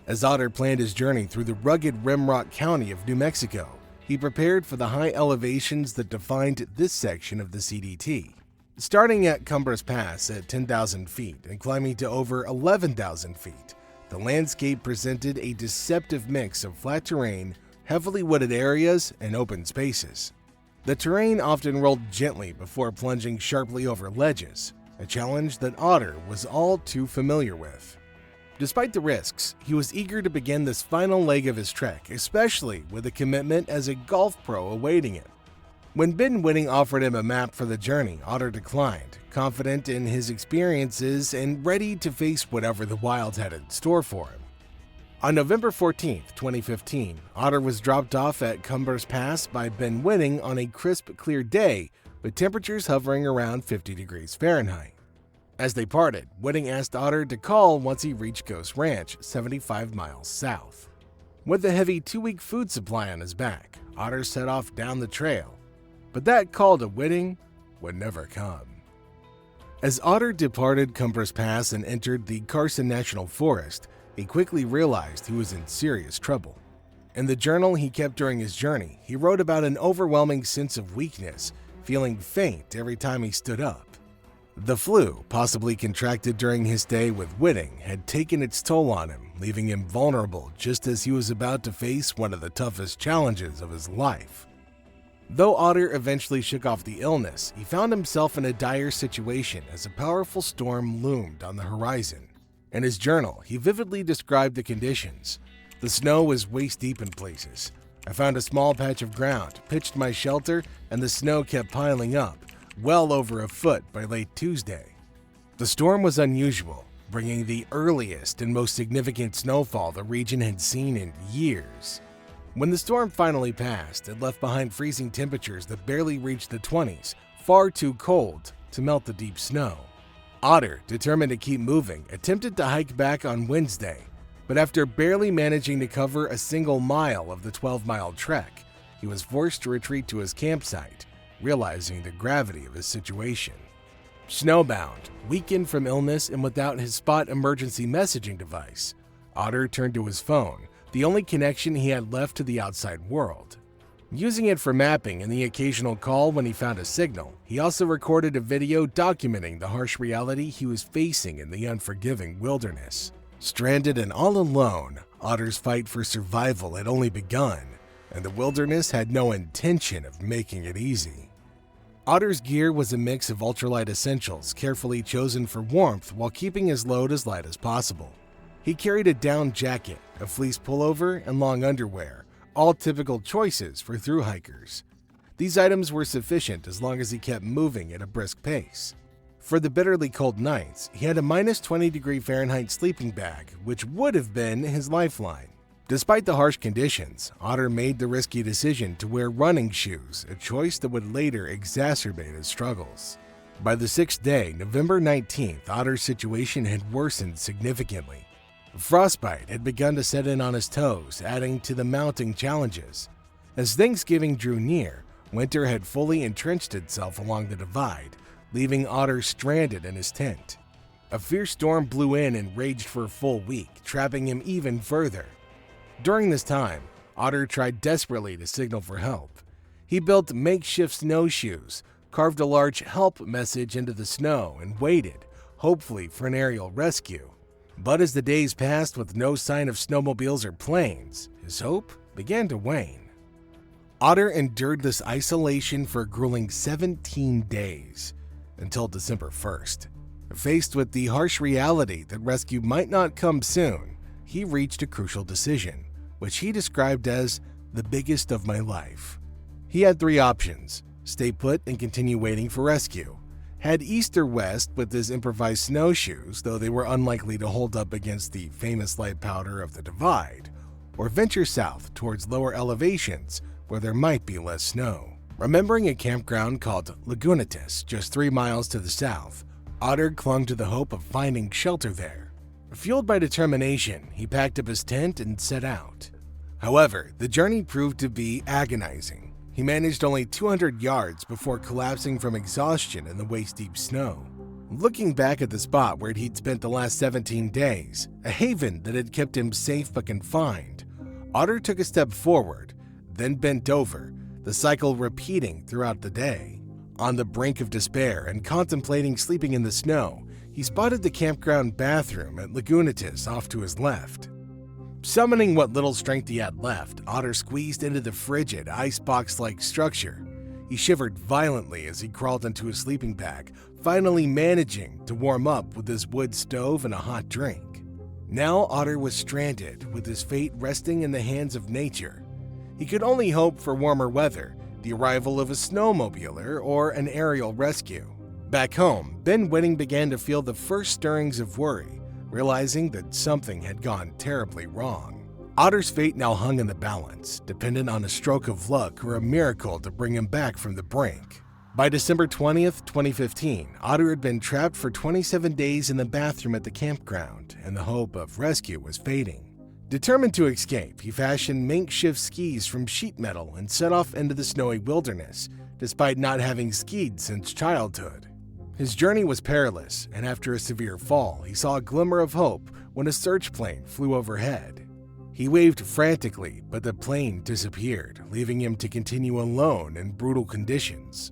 As Otter planned his journey through the rugged Rimrock County of New Mexico, he prepared for the high elevations that defined this section of the CDT. Starting at Cumbres Pass at 10,000 feet and climbing to over 11,000 feet, the landscape presented a deceptive mix of flat terrain, heavily wooded areas, and open spaces. The terrain often rolled gently before plunging sharply over ledges, a challenge that Otter was all too familiar with. Despite the risks, he was eager to begin this final leg of his trek, especially with a commitment as a golf pro awaiting him. When Ben Whitting offered him a map for the journey, Otter declined, confident in his experiences and ready to face whatever the wilds had in store for him. On November 14, 2015, Otter was dropped off at Cumbres Pass by Ben Whitting on a crisp, clear day, with temperatures hovering around 50 degrees Fahrenheit. As they parted, Whitting asked Otter to call once he reached Ghost Ranch, 75 miles south. With a heavy 2-week food supply on his back, Otter set off down the trail. But that call to Whitting would never come. As Otter departed Cumbres Pass and entered the Carson National Forest, He quickly realized he was in serious trouble. In the journal he kept during his journey, he wrote about an overwhelming sense of weakness, feeling faint every time he stood up. The flu, possibly contracted during his stay with Whiting, had taken its toll on him, leaving him vulnerable just as he was about to face one of the toughest challenges of his life. Though Otter eventually shook off the illness, he found himself in a dire situation as a powerful storm loomed on the horizon. In his journal, he vividly described the conditions. The snow was waist-deep in places. I found a small patch of ground, pitched my shelter, and the snow kept piling up, well over a foot by late Tuesday. The storm was unusual, bringing the earliest and most significant snowfall the region had seen in years. When the storm finally passed, it left behind freezing temperatures that barely reached the 20s, far too cold to melt the deep snow. Otter, determined to keep moving, attempted to hike back on Wednesday, but after barely managing to cover a single mile of the 12-mile trek, he was forced to retreat to his campsite, realizing the gravity of his situation. Snowbound, weakened from illness and without his spot emergency messaging device, Otter turned to his phone, the only connection he had left to the outside world. Using it for mapping and the occasional call when he found a signal, he also recorded a video documenting the harsh reality he was facing in the unforgiving wilderness. Stranded and all alone, Otter's fight for survival had only begun, and the wilderness had no intention of making it easy. Otter's gear was a mix of ultralight essentials carefully chosen for warmth while keeping his load as light as possible. He carried a down jacket, a fleece pullover, and long underwear, all typical choices for thru hikers. These items were sufficient as long as he kept moving at a brisk pace. For the bitterly cold nights, he had a minus 20 Fahrenheit sleeping bag, which would have been his lifeline. Despite the harsh conditions, Otter made the risky decision to wear running shoes, a choice that would later exacerbate his struggles. By the sixth day, November 19th, Otter's situation had worsened significantly. Frostbite had begun to set in on his toes, adding to the mounting challenges. As Thanksgiving drew near, winter had fully entrenched itself along the divide, leaving Otter stranded in his tent. A fierce storm blew in and raged for a full week, trapping him even further. During this time, Otter tried desperately to signal for help. He built makeshift snowshoes, carved a large help message into the snow, and waited, hopefully for an aerial rescue. But as the days passed with no sign of snowmobiles or planes, his hope began to wane. Otter endured this isolation for a grueling 17 days, until December 1st. Faced with the harsh reality that rescue might not come soon, he reached a crucial decision, which he described as the biggest of my life. He had three options: stay put and continue waiting for rescue, head east or west with his improvised snowshoes, though they were unlikely to hold up against the famous light powder of the divide, or venture south towards lower elevations where there might be less snow. Remembering a campground called Lagunitas just 3 miles to the south, Otter clung to the hope of finding shelter there. Fueled by determination, he packed up his tent and set out. However, the journey proved to be agonizing. He managed only 200 yards before collapsing from exhaustion in the waist-deep snow. Looking back at the spot where he'd spent the last 17 days, a haven that had kept him safe but confined, Otter took a step forward, then bent over, the cycle repeating throughout the day. On the brink of despair and contemplating sleeping in the snow, he spotted the campground bathroom at Lagunitas off to his left. Summoning what little strength he had left, Otter squeezed into the frigid, icebox-like structure. He shivered violently as he crawled into his sleeping bag, finally managing to warm up with his wood stove and a hot drink. Now Otter was stranded, with his fate resting in the hands of nature. He could only hope for warmer weather, the arrival of a snowmobiler, or an aerial rescue. Back home, Ben Whiting began to feel the first stirrings of worry, realizing that something had gone terribly wrong. Otter's fate now hung in the balance, dependent on a stroke of luck or a miracle to bring him back from the brink. By December 20th, 2015, Otter had been trapped for 27 days in the bathroom at the campground, and the hope of rescue was fading. Determined to escape, he fashioned makeshift skis from sheet metal and set off into the snowy wilderness, despite not having skied since childhood. His journey was perilous, and after a severe fall, he saw a glimmer of hope when a search plane flew overhead. He waved frantically, but the plane disappeared, leaving him to continue alone in brutal conditions.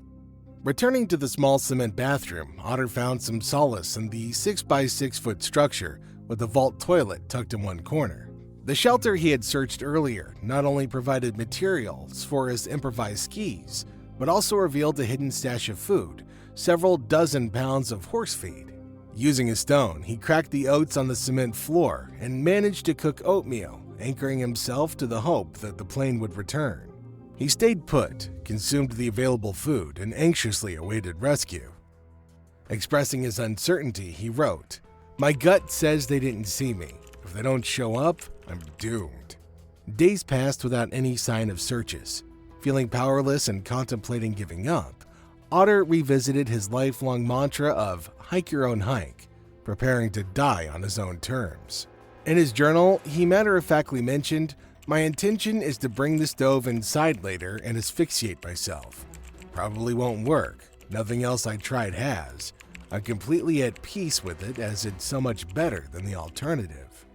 Returning to the small cement bathroom, Otter found some solace in the 6x6-foot structure with a vault toilet tucked in one corner. The shelter he had searched earlier not only provided materials for his improvised skis, but also revealed a hidden stash of food, several dozen pounds of horse feed. Using a stone, he cracked the oats on the cement floor and managed to cook oatmeal, anchoring himself to the hope that the plane would return. He stayed put, consumed the available food, and anxiously awaited rescue. Expressing his uncertainty, he wrote, "My gut says they didn't see me. If they don't show up, I'm doomed." Days passed without any sign of searches. Feeling powerless and contemplating giving up, Otter revisited his lifelong mantra of hike your own hike, preparing to die on his own terms. In his journal, he matter-of-factly mentioned, "My intention is to bring the stove inside later and asphyxiate myself. Probably won't work. Nothing else I tried has. I'm completely at peace with it as it's so much better than the alternative."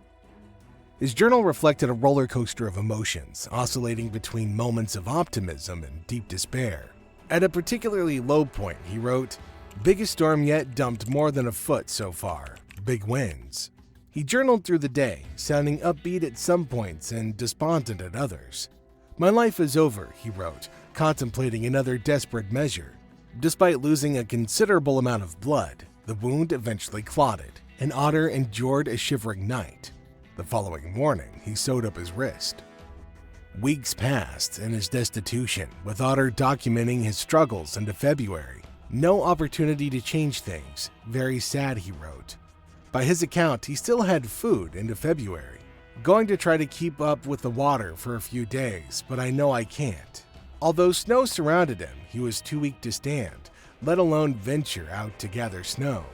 His journal reflected a roller coaster of emotions, oscillating between moments of optimism and deep despair. At a particularly low point, he wrote, "Biggest storm yet, dumped more than a foot so far. Big winds." He journaled through the day, sounding upbeat at some points and despondent at others. "My life is over," he wrote, contemplating another desperate measure. Despite losing a considerable amount of blood, the wound eventually clotted, and Otter endured a shivering night. The following morning, he sewed up his wrist. Weeks passed in his destitution, with Otter documenting his struggles into February. No opportunity to change things. Very sad, he wrote. By his account, he still had food into February. "Going to try to keep up with the water for a few days, but I know I can't." Although snow surrounded him, he was too weak to stand, let alone venture out to gather snow.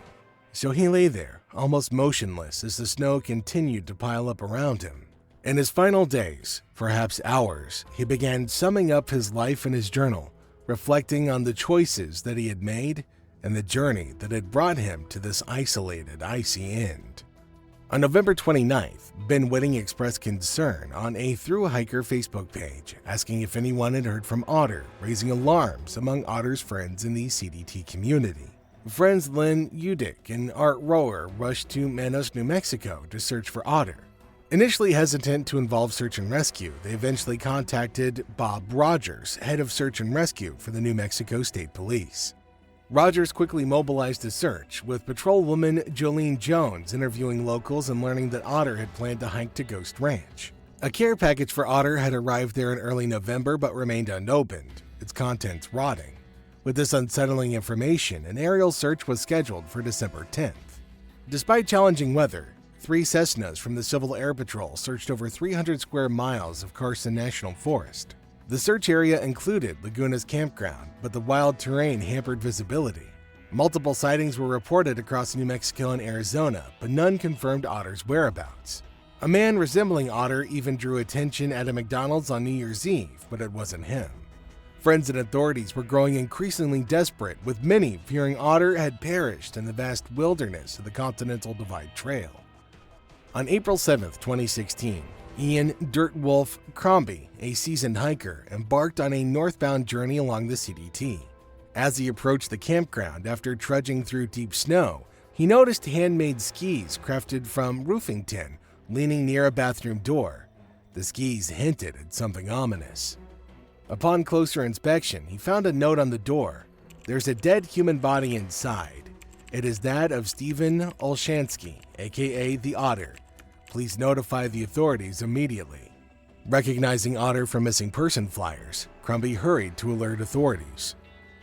So he lay there, almost motionless as the snow continued to pile up around him. In his final days, perhaps hours, he began summing up his life in his journal, reflecting on the choices that he had made and the journey that had brought him to this isolated, icy end. On November 29th, Ben Whitting expressed concern on a Through Hiker Facebook page, asking if anyone had heard from Otter, raising alarms among Otter's friends in the CDT community. Friends Lynn Udick and Art Rower rushed to Manos, New Mexico to search for Otter. Initially hesitant to involve search and rescue, they eventually contacted Bob Rogers, head of search and rescue for the New Mexico State Police. Rogers quickly mobilized a search, with patrolwoman Jolene Jones interviewing locals and learning that Otter had planned to hike to Ghost Ranch. A care package for Otter had arrived there in early November but remained unopened, its contents rotting. With this unsettling information, an aerial search was scheduled for December 10th. Despite challenging weather, 3 Cessnas from the Civil Air Patrol searched over 300 square miles of Carson National Forest. The search area included Laguna's campground, but the wild terrain hampered visibility. Multiple sightings were reported across New Mexico and Arizona, but none confirmed Otter's whereabouts. A man resembling Otter even drew attention at a McDonald's on New Year's Eve, but it wasn't him. Friends and authorities were growing increasingly desperate, with many fearing Otter had perished in the vast wilderness of the Continental Divide Trail. On April 7, 2016, Ian Dirt Wolf Crombie, a seasoned hiker, embarked on a northbound journey along the CDT. As he approached the campground after trudging through deep snow, he noticed handmade skis crafted from roofing tin leaning near a bathroom door. The skis hinted at something ominous. Upon closer inspection, he found a note on the door. "There's a dead human body inside. It is that of Stephen Olshansky, aka the Otter. Please notify the authorities immediately." Recognizing Otter from missing person flyers, Crombie hurried to alert authorities.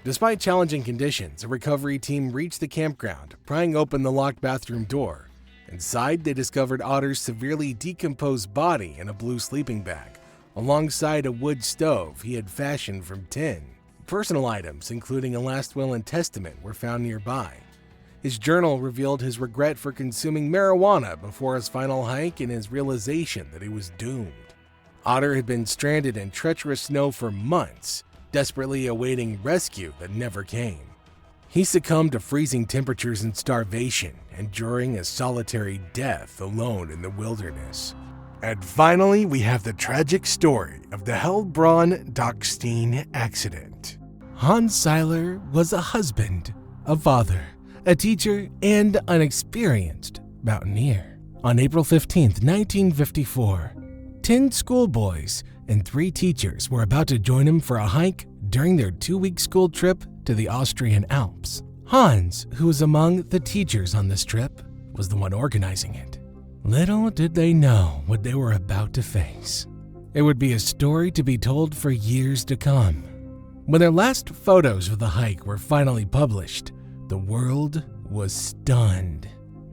Despite challenging conditions, a recovery team reached the campground, prying open the locked bathroom door. Inside, they discovered Otter's severely decomposed body in a blue sleeping bag, alongside a wood stove he had fashioned from tin. Personal items, including a last will and testament, were found nearby. His journal revealed his regret for consuming marijuana before his final hike and his realization that he was doomed. Otter had been stranded in treacherous snow for months, desperately awaiting rescue that never came. He succumbed to freezing temperatures and starvation, enduring a solitary death alone in the wilderness. And finally, we have the tragic story of the Heilbronn-Dockstein accident. Hans Seiler was a husband, a father, a teacher, and an experienced mountaineer. On April 15, 1954, 10 schoolboys and 3 teachers were about to join him for a hike during their 2-week school trip to the Austrian Alps. Hans, who was among the teachers on this trip, was the one organizing it. Little did they know what they were about to face. It would be a story to be told for years to come. When their last photos of the hike were finally published, the world was stunned.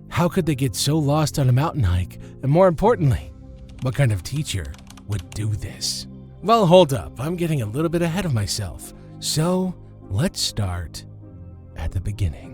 How could they get so lost on a mountain hike? And more importantly, what kind of teacher would do this? Well, hold up, I'm getting a little bit ahead of myself. So let's start at the beginning.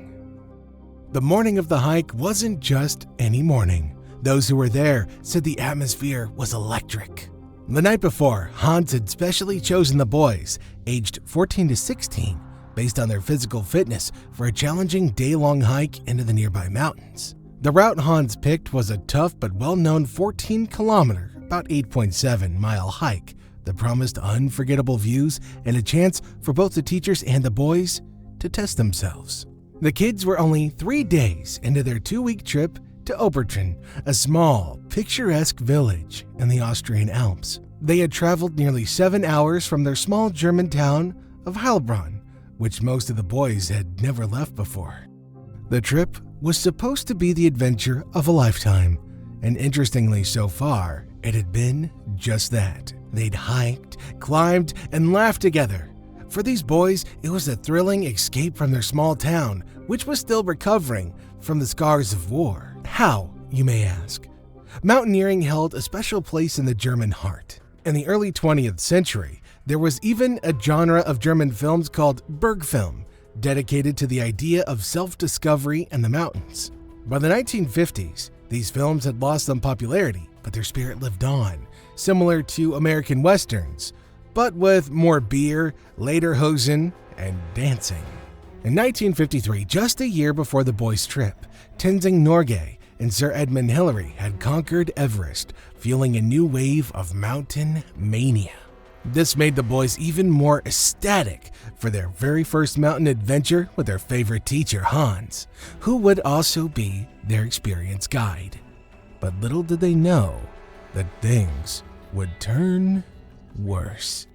The morning of the hike wasn't just any morning. Those who were there said the atmosphere was electric. The night before, Hans had specially chosen the boys, aged 14 to 16, based on their physical fitness for a challenging day-long hike into the nearby mountains. The route Hans picked was a tough but well-known 14-kilometer, about 8.7-mile hike that promised unforgettable views and a chance for both the teachers and the boys to test themselves. The kids were only 3 days into their 2-week trip to Otter, a small, picturesque village in the Austrian Alps. They had traveled nearly 7 hours from their small German town of Heilbronn, which most of the boys had never left before. The trip was supposed to be the adventure of a lifetime, and interestingly so far, it had been just that. They'd hiked, climbed, and laughed together. For these boys, it was a thrilling escape from their small town, which was still recovering from the scars of war. How, you may ask? Mountaineering held a special place in the German heart. In the early 20th century, there was even a genre of German films called Bergfilm, dedicated to the idea of self-discovery in the mountains. By the 1950s, these films had lost some popularity, but their spirit lived on, similar to American westerns, but with more beer, lederhosen, and dancing. In 1953, just a year before the boys' trip, Tenzing Norgay and Sir Edmund Hillary had conquered Everest, fueling a new wave of mountain mania. This made the boys even more ecstatic for their very first mountain adventure with their favorite teacher, Hans, who would also be their experienced guide. But little did they know that things would turn worse.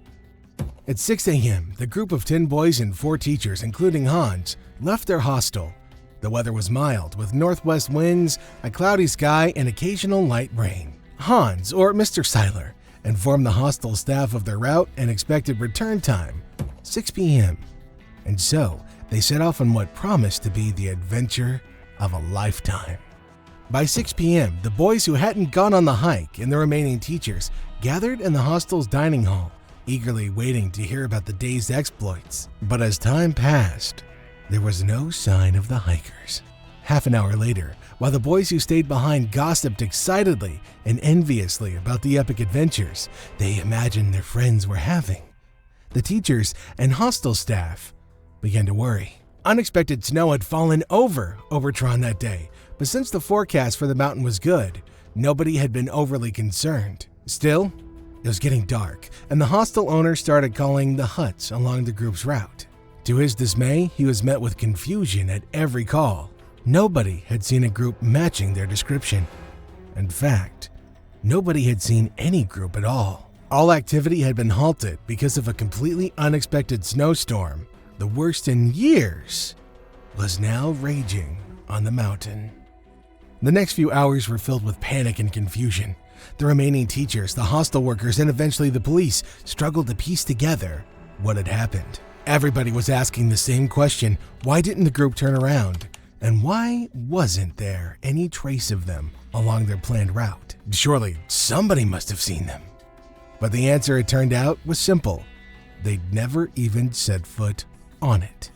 At 6 a.m., the group of 10 boys and 4 teachers, including Hans, left their hostel. The weather was mild, with northwest winds, a cloudy sky, and occasional light rain. Hans, or Mr. Seiler, informed the hostel staff of their route and expected return time, 6 p.m. And so, they set off on what promised to be the adventure of a lifetime. By 6 p.m., the boys who hadn't gone on the hike and the remaining teachers gathered in the hostel's dining hall, eagerly waiting to hear about the day's exploits. But as time passed, there was no sign of the hikers. Half an hour later, while the boys who stayed behind gossiped excitedly and enviously about the epic adventures they imagined their friends were having, the teachers and hostel staff began to worry. Unexpected snow had fallen over Obertron that day, but since the forecast for the mountain was good, nobody had been overly concerned. Still, it was getting dark, and the hostel owner started calling the huts along the group's route. To his dismay, he was met with confusion at every call. Nobody had seen a group matching their description. In fact, nobody had seen any group at all. All activity had been halted because of a completely unexpected snowstorm. The worst in years was now raging on the mountain. The next few hours were filled with panic and confusion. The remaining teachers, the hostel workers, and eventually the police struggled to piece together what had happened. Everybody was asking the same question: why didn't the group turn around? And why wasn't there any trace of them along their planned route? Surely somebody must have seen them. But the answer, it turned out, was simple. They'd never even set foot on it.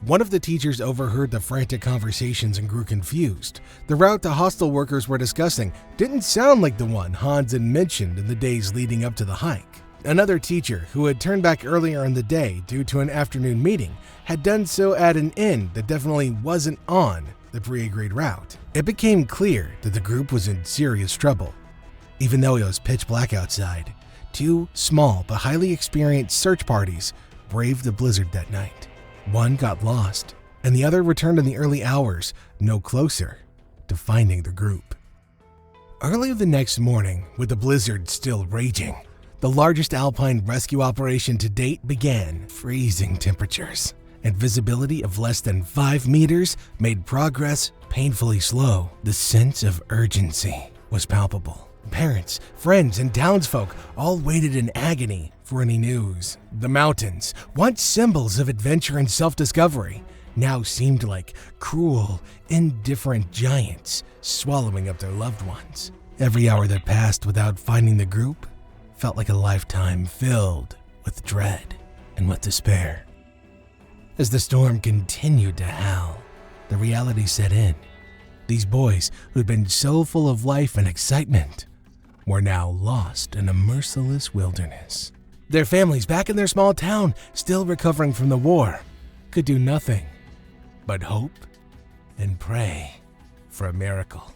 One of the teachers overheard the frantic conversations and grew confused. The route the hostel workers were discussing didn't sound like the one Hans had mentioned in the days leading up to the hike. Another teacher, who had turned back earlier in the day due to an afternoon meeting, had done so at an inn that definitely wasn't on the pre-agreed route, it became clear that the group was in serious trouble. Even though it was pitch black outside, 2 small but highly experienced search parties braved the blizzard that night. One got lost, and the other returned in the early hours, no closer to finding the group. Early the next morning, with the blizzard still raging, the largest alpine rescue operation to date began. Freezing temperatures and visibility of less than 5 meters made progress painfully slow. The sense of urgency was palpable. Parents, friends, and townsfolk all waited in agony for any news. The mountains, once symbols of adventure and self-discovery, now seemed like cruel, indifferent giants swallowing up their loved ones. Every hour that passed without finding the group felt like a lifetime filled with dread and with despair. As the storm continued to howl, the reality set in. These boys, who'd been so full of life and excitement, were now lost in a merciless wilderness. Their families back in their small town, still recovering from the war, could do nothing but hope and pray for a miracle.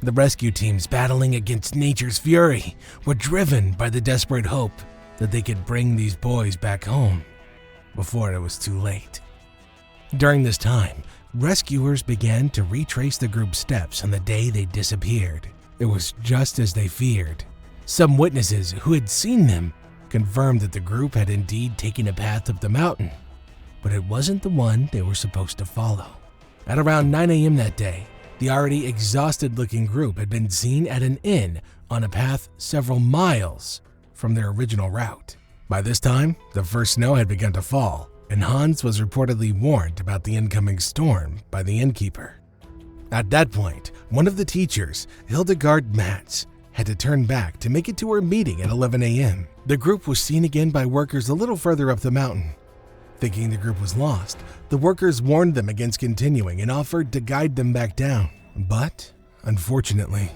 The rescue teams battling against nature's fury were driven by the desperate hope that they could bring these boys back home before it was too late. During this time, rescuers began to retrace the group's steps on the day they disappeared. It was just as they feared. Some witnesses who had seen them confirmed that the group had indeed taken a path up the mountain, but it wasn't the one they were supposed to follow. At around 9 a.m. that day, the already exhausted-looking group had been seen at an inn on a path several miles from their original route. By this time, the first snow had begun to fall, and Hans was reportedly warned about the incoming storm by the innkeeper. At that point, one of the teachers, Hildegard Matz, had to turn back to make it to her meeting at 11 a.m. The group was seen again by workers a little further up the mountain. Thinking the group was lost, the workers warned them against continuing and offered to guide them back down. But, unfortunately,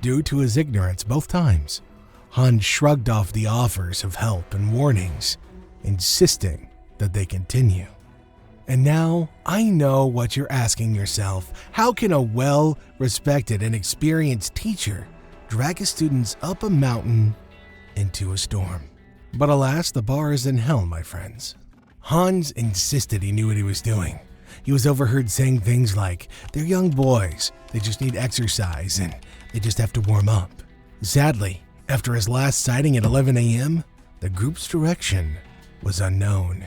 due to his ignorance both times, Hans shrugged off the offers of help and warnings, insisting that they continue. And now, I know what you're asking yourself. How can a well-respected and experienced teacher drag his students up a mountain into a storm? But alas, the bar is in hell, my friends. Hans insisted he knew what he was doing. He was overheard saying things like, "They're young boys, they just need exercise, and they just have to warm up." Sadly, after his last sighting at 11 a.m., the group's direction was unknown.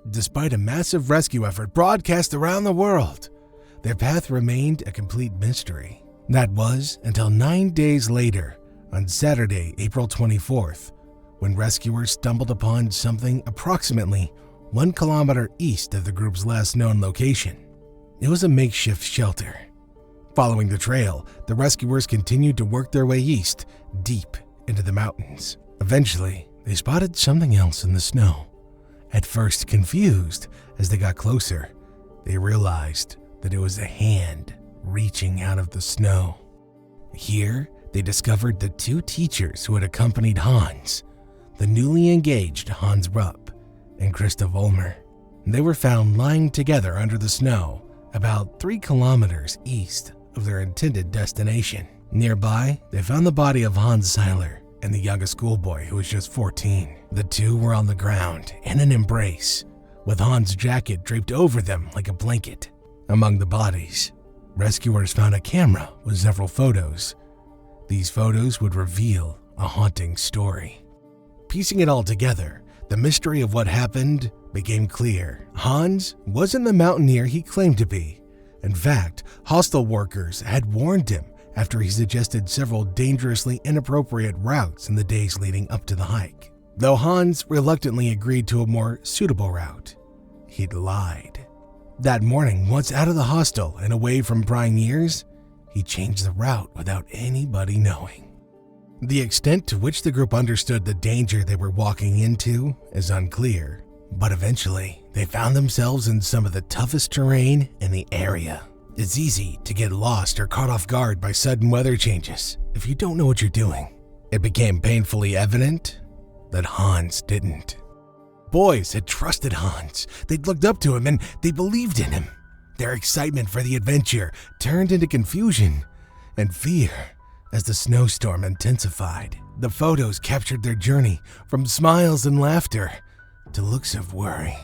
Despite a massive rescue effort broadcast around the world, their path remained a complete mystery. That was until 9 days later, on Saturday, April 24th, when rescuers stumbled upon something approximately 1 kilometer east of the group's last known location. It was a makeshift shelter. Following the trail, the rescuers continued to work their way east, deep into the mountains. Eventually, they spotted something else in the snow. At first confused, as they got closer, they realized that it was a hand reaching out of the snow. Here, they discovered the 2 teachers who had accompanied Hans, the newly engaged Hans Rupp and Krista Vollmer. They were found lying together under the snow about 3 kilometers east of their intended destination. Nearby, they found the body of Hans Seiler and the youngest schoolboy, who was just 14. The 2 were on the ground in an embrace, with Hans' jacket draped over them like a blanket. Among the bodies, rescuers found a camera with several photos. These photos would reveal a haunting story. Piecing it all together, the mystery of what happened became clear. Hans wasn't the mountaineer he claimed to be. In fact, hostile workers had warned him after he suggested several dangerously inappropriate routes in the days leading up to the hike. Though Hans reluctantly agreed to a more suitable route, he'd lied. That morning, once out of the hostel and away from prying ears, he changed the route without anybody knowing. The extent to which the group understood the danger they were walking into is unclear, but eventually they found themselves in some of the toughest terrain in the area. It's easy to get lost or caught off guard by sudden weather changes if you don't know what you're doing. It became painfully evident that Hans didn't. Boys had trusted Hans. They'd looked up to him and they believed in him. Their excitement for the adventure turned into confusion and fear as the snowstorm intensified. The photos captured their journey from smiles and laughter to looks of worry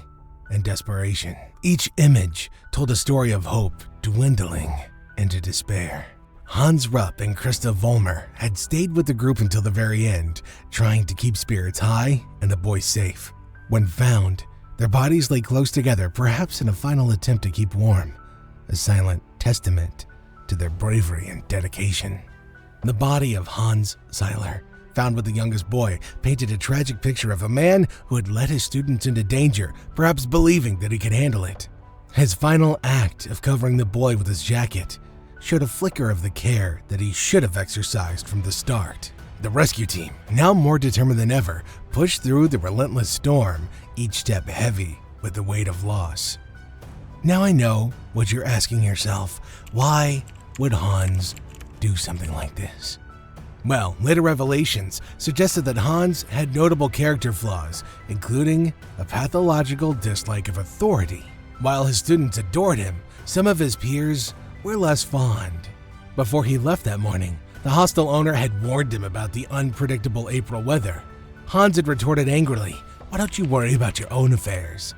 and desperation. Each image told a story of hope dwindling into despair. Hans Rupp and Krista Vollmer had stayed with the group until the very end, trying to keep spirits high and the boys safe. When found, their bodies lay close together, perhaps in a final attempt to keep warm, a silent testament to their bravery and dedication. The body of Hans Seiler, found with the youngest boy, painted a tragic picture of a man who had led his students into danger, perhaps believing that he could handle it. His final act of covering the boy with his jacket showed a flicker of the care that he should have exercised from the start. The rescue team, now more determined than ever, pushed through the relentless storm, each step heavy with the weight of loss. Now I know what you're asking yourself. Why would Hans do something like this? Well, later revelations suggested that Hans had notable character flaws, including a pathological dislike of authority. While his students adored him, some of his peers were less fond. Before he left that morning, the hostel owner had warned him about the unpredictable April weather. Hans had retorted angrily, "Why don't you worry about your own affairs?"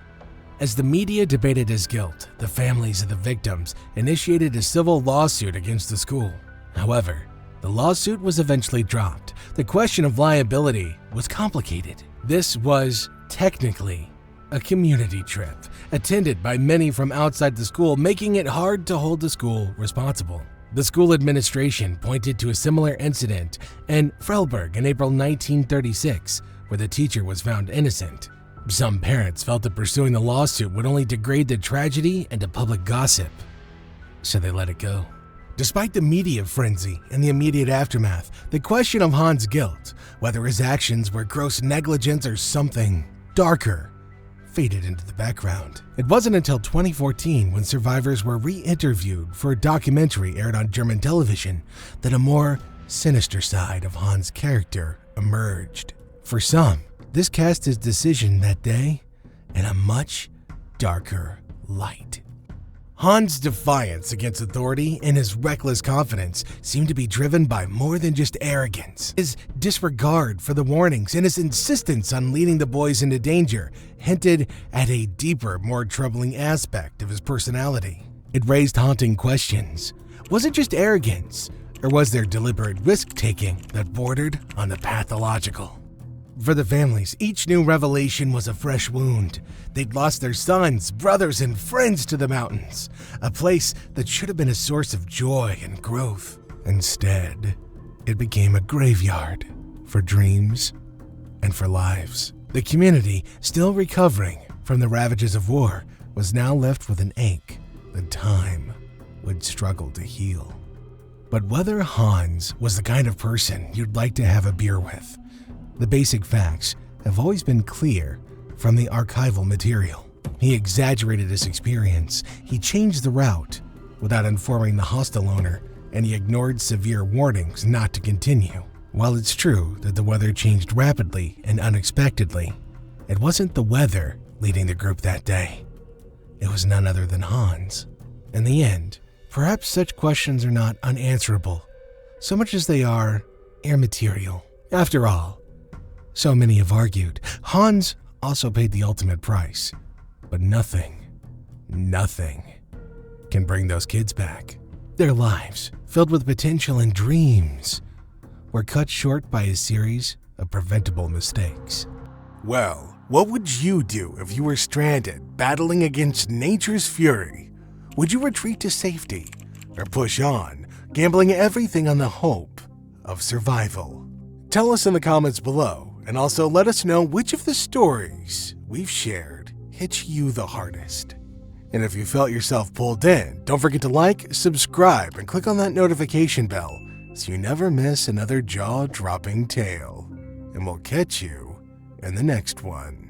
As the media debated his guilt, the families of the victims initiated a civil lawsuit against the school. However, the lawsuit was eventually dropped. The question of liability was complicated. This was technically a community trip, attended by many from outside the school, making it hard to hold the school responsible. The school administration pointed to a similar incident in Freiburg in April 1936, where the teacher was found innocent. Some parents felt that pursuing the lawsuit would only degrade the tragedy into public gossip, so they let it go. Despite the media frenzy and the immediate aftermath, the question of Hans' guilt, whether his actions were gross negligence or something darker, faded into the background. It wasn't until 2014, when survivors were re-interviewed for a documentary aired on German television, that a more sinister side of Hans' character emerged. For some, this cast his decision that day in a much darker light. Hans' defiance against authority and his reckless confidence seemed to be driven by more than just arrogance. His disregard for the warnings and his insistence on leading the boys into danger hinted at a deeper, more troubling aspect of his personality. It raised haunting questions. Was it just arrogance, or was there deliberate risk-taking that bordered on the pathological? For the families, each new revelation was a fresh wound. They'd lost their sons, brothers, and friends to the mountains, a place that should have been a source of joy and growth. Instead, it became a graveyard for dreams and for lives. The community, still recovering from the ravages of war, was now left with an ache that time would struggle to heal. But whether Hans was the kind of person you'd like to have a beer with, the basic facts have always been clear from the archival material. He exaggerated his experience, he changed the route without informing the hostel owner, and he ignored severe warnings not to continue. While it's true that the weather changed rapidly and unexpectedly, it wasn't the weather leading the group that day. It was none other than Hans. In the end, perhaps such questions are not unanswerable, so much as they are immaterial. After all, so many have argued, Hans also paid the ultimate price. But nothing can bring those kids back. Their lives, filled with potential and dreams, were cut short by a series of preventable mistakes. Well, what would you do if you were stranded, battling against nature's fury? Would you retreat to safety, or push on, gambling everything on the hope of survival? Tell us in the comments below, and also let us know which of the stories we've shared hit you the hardest. And if you felt yourself pulled in, don't forget to like, subscribe, and click on that notification bell so you never miss another jaw-dropping tale. And we'll catch you in the next one.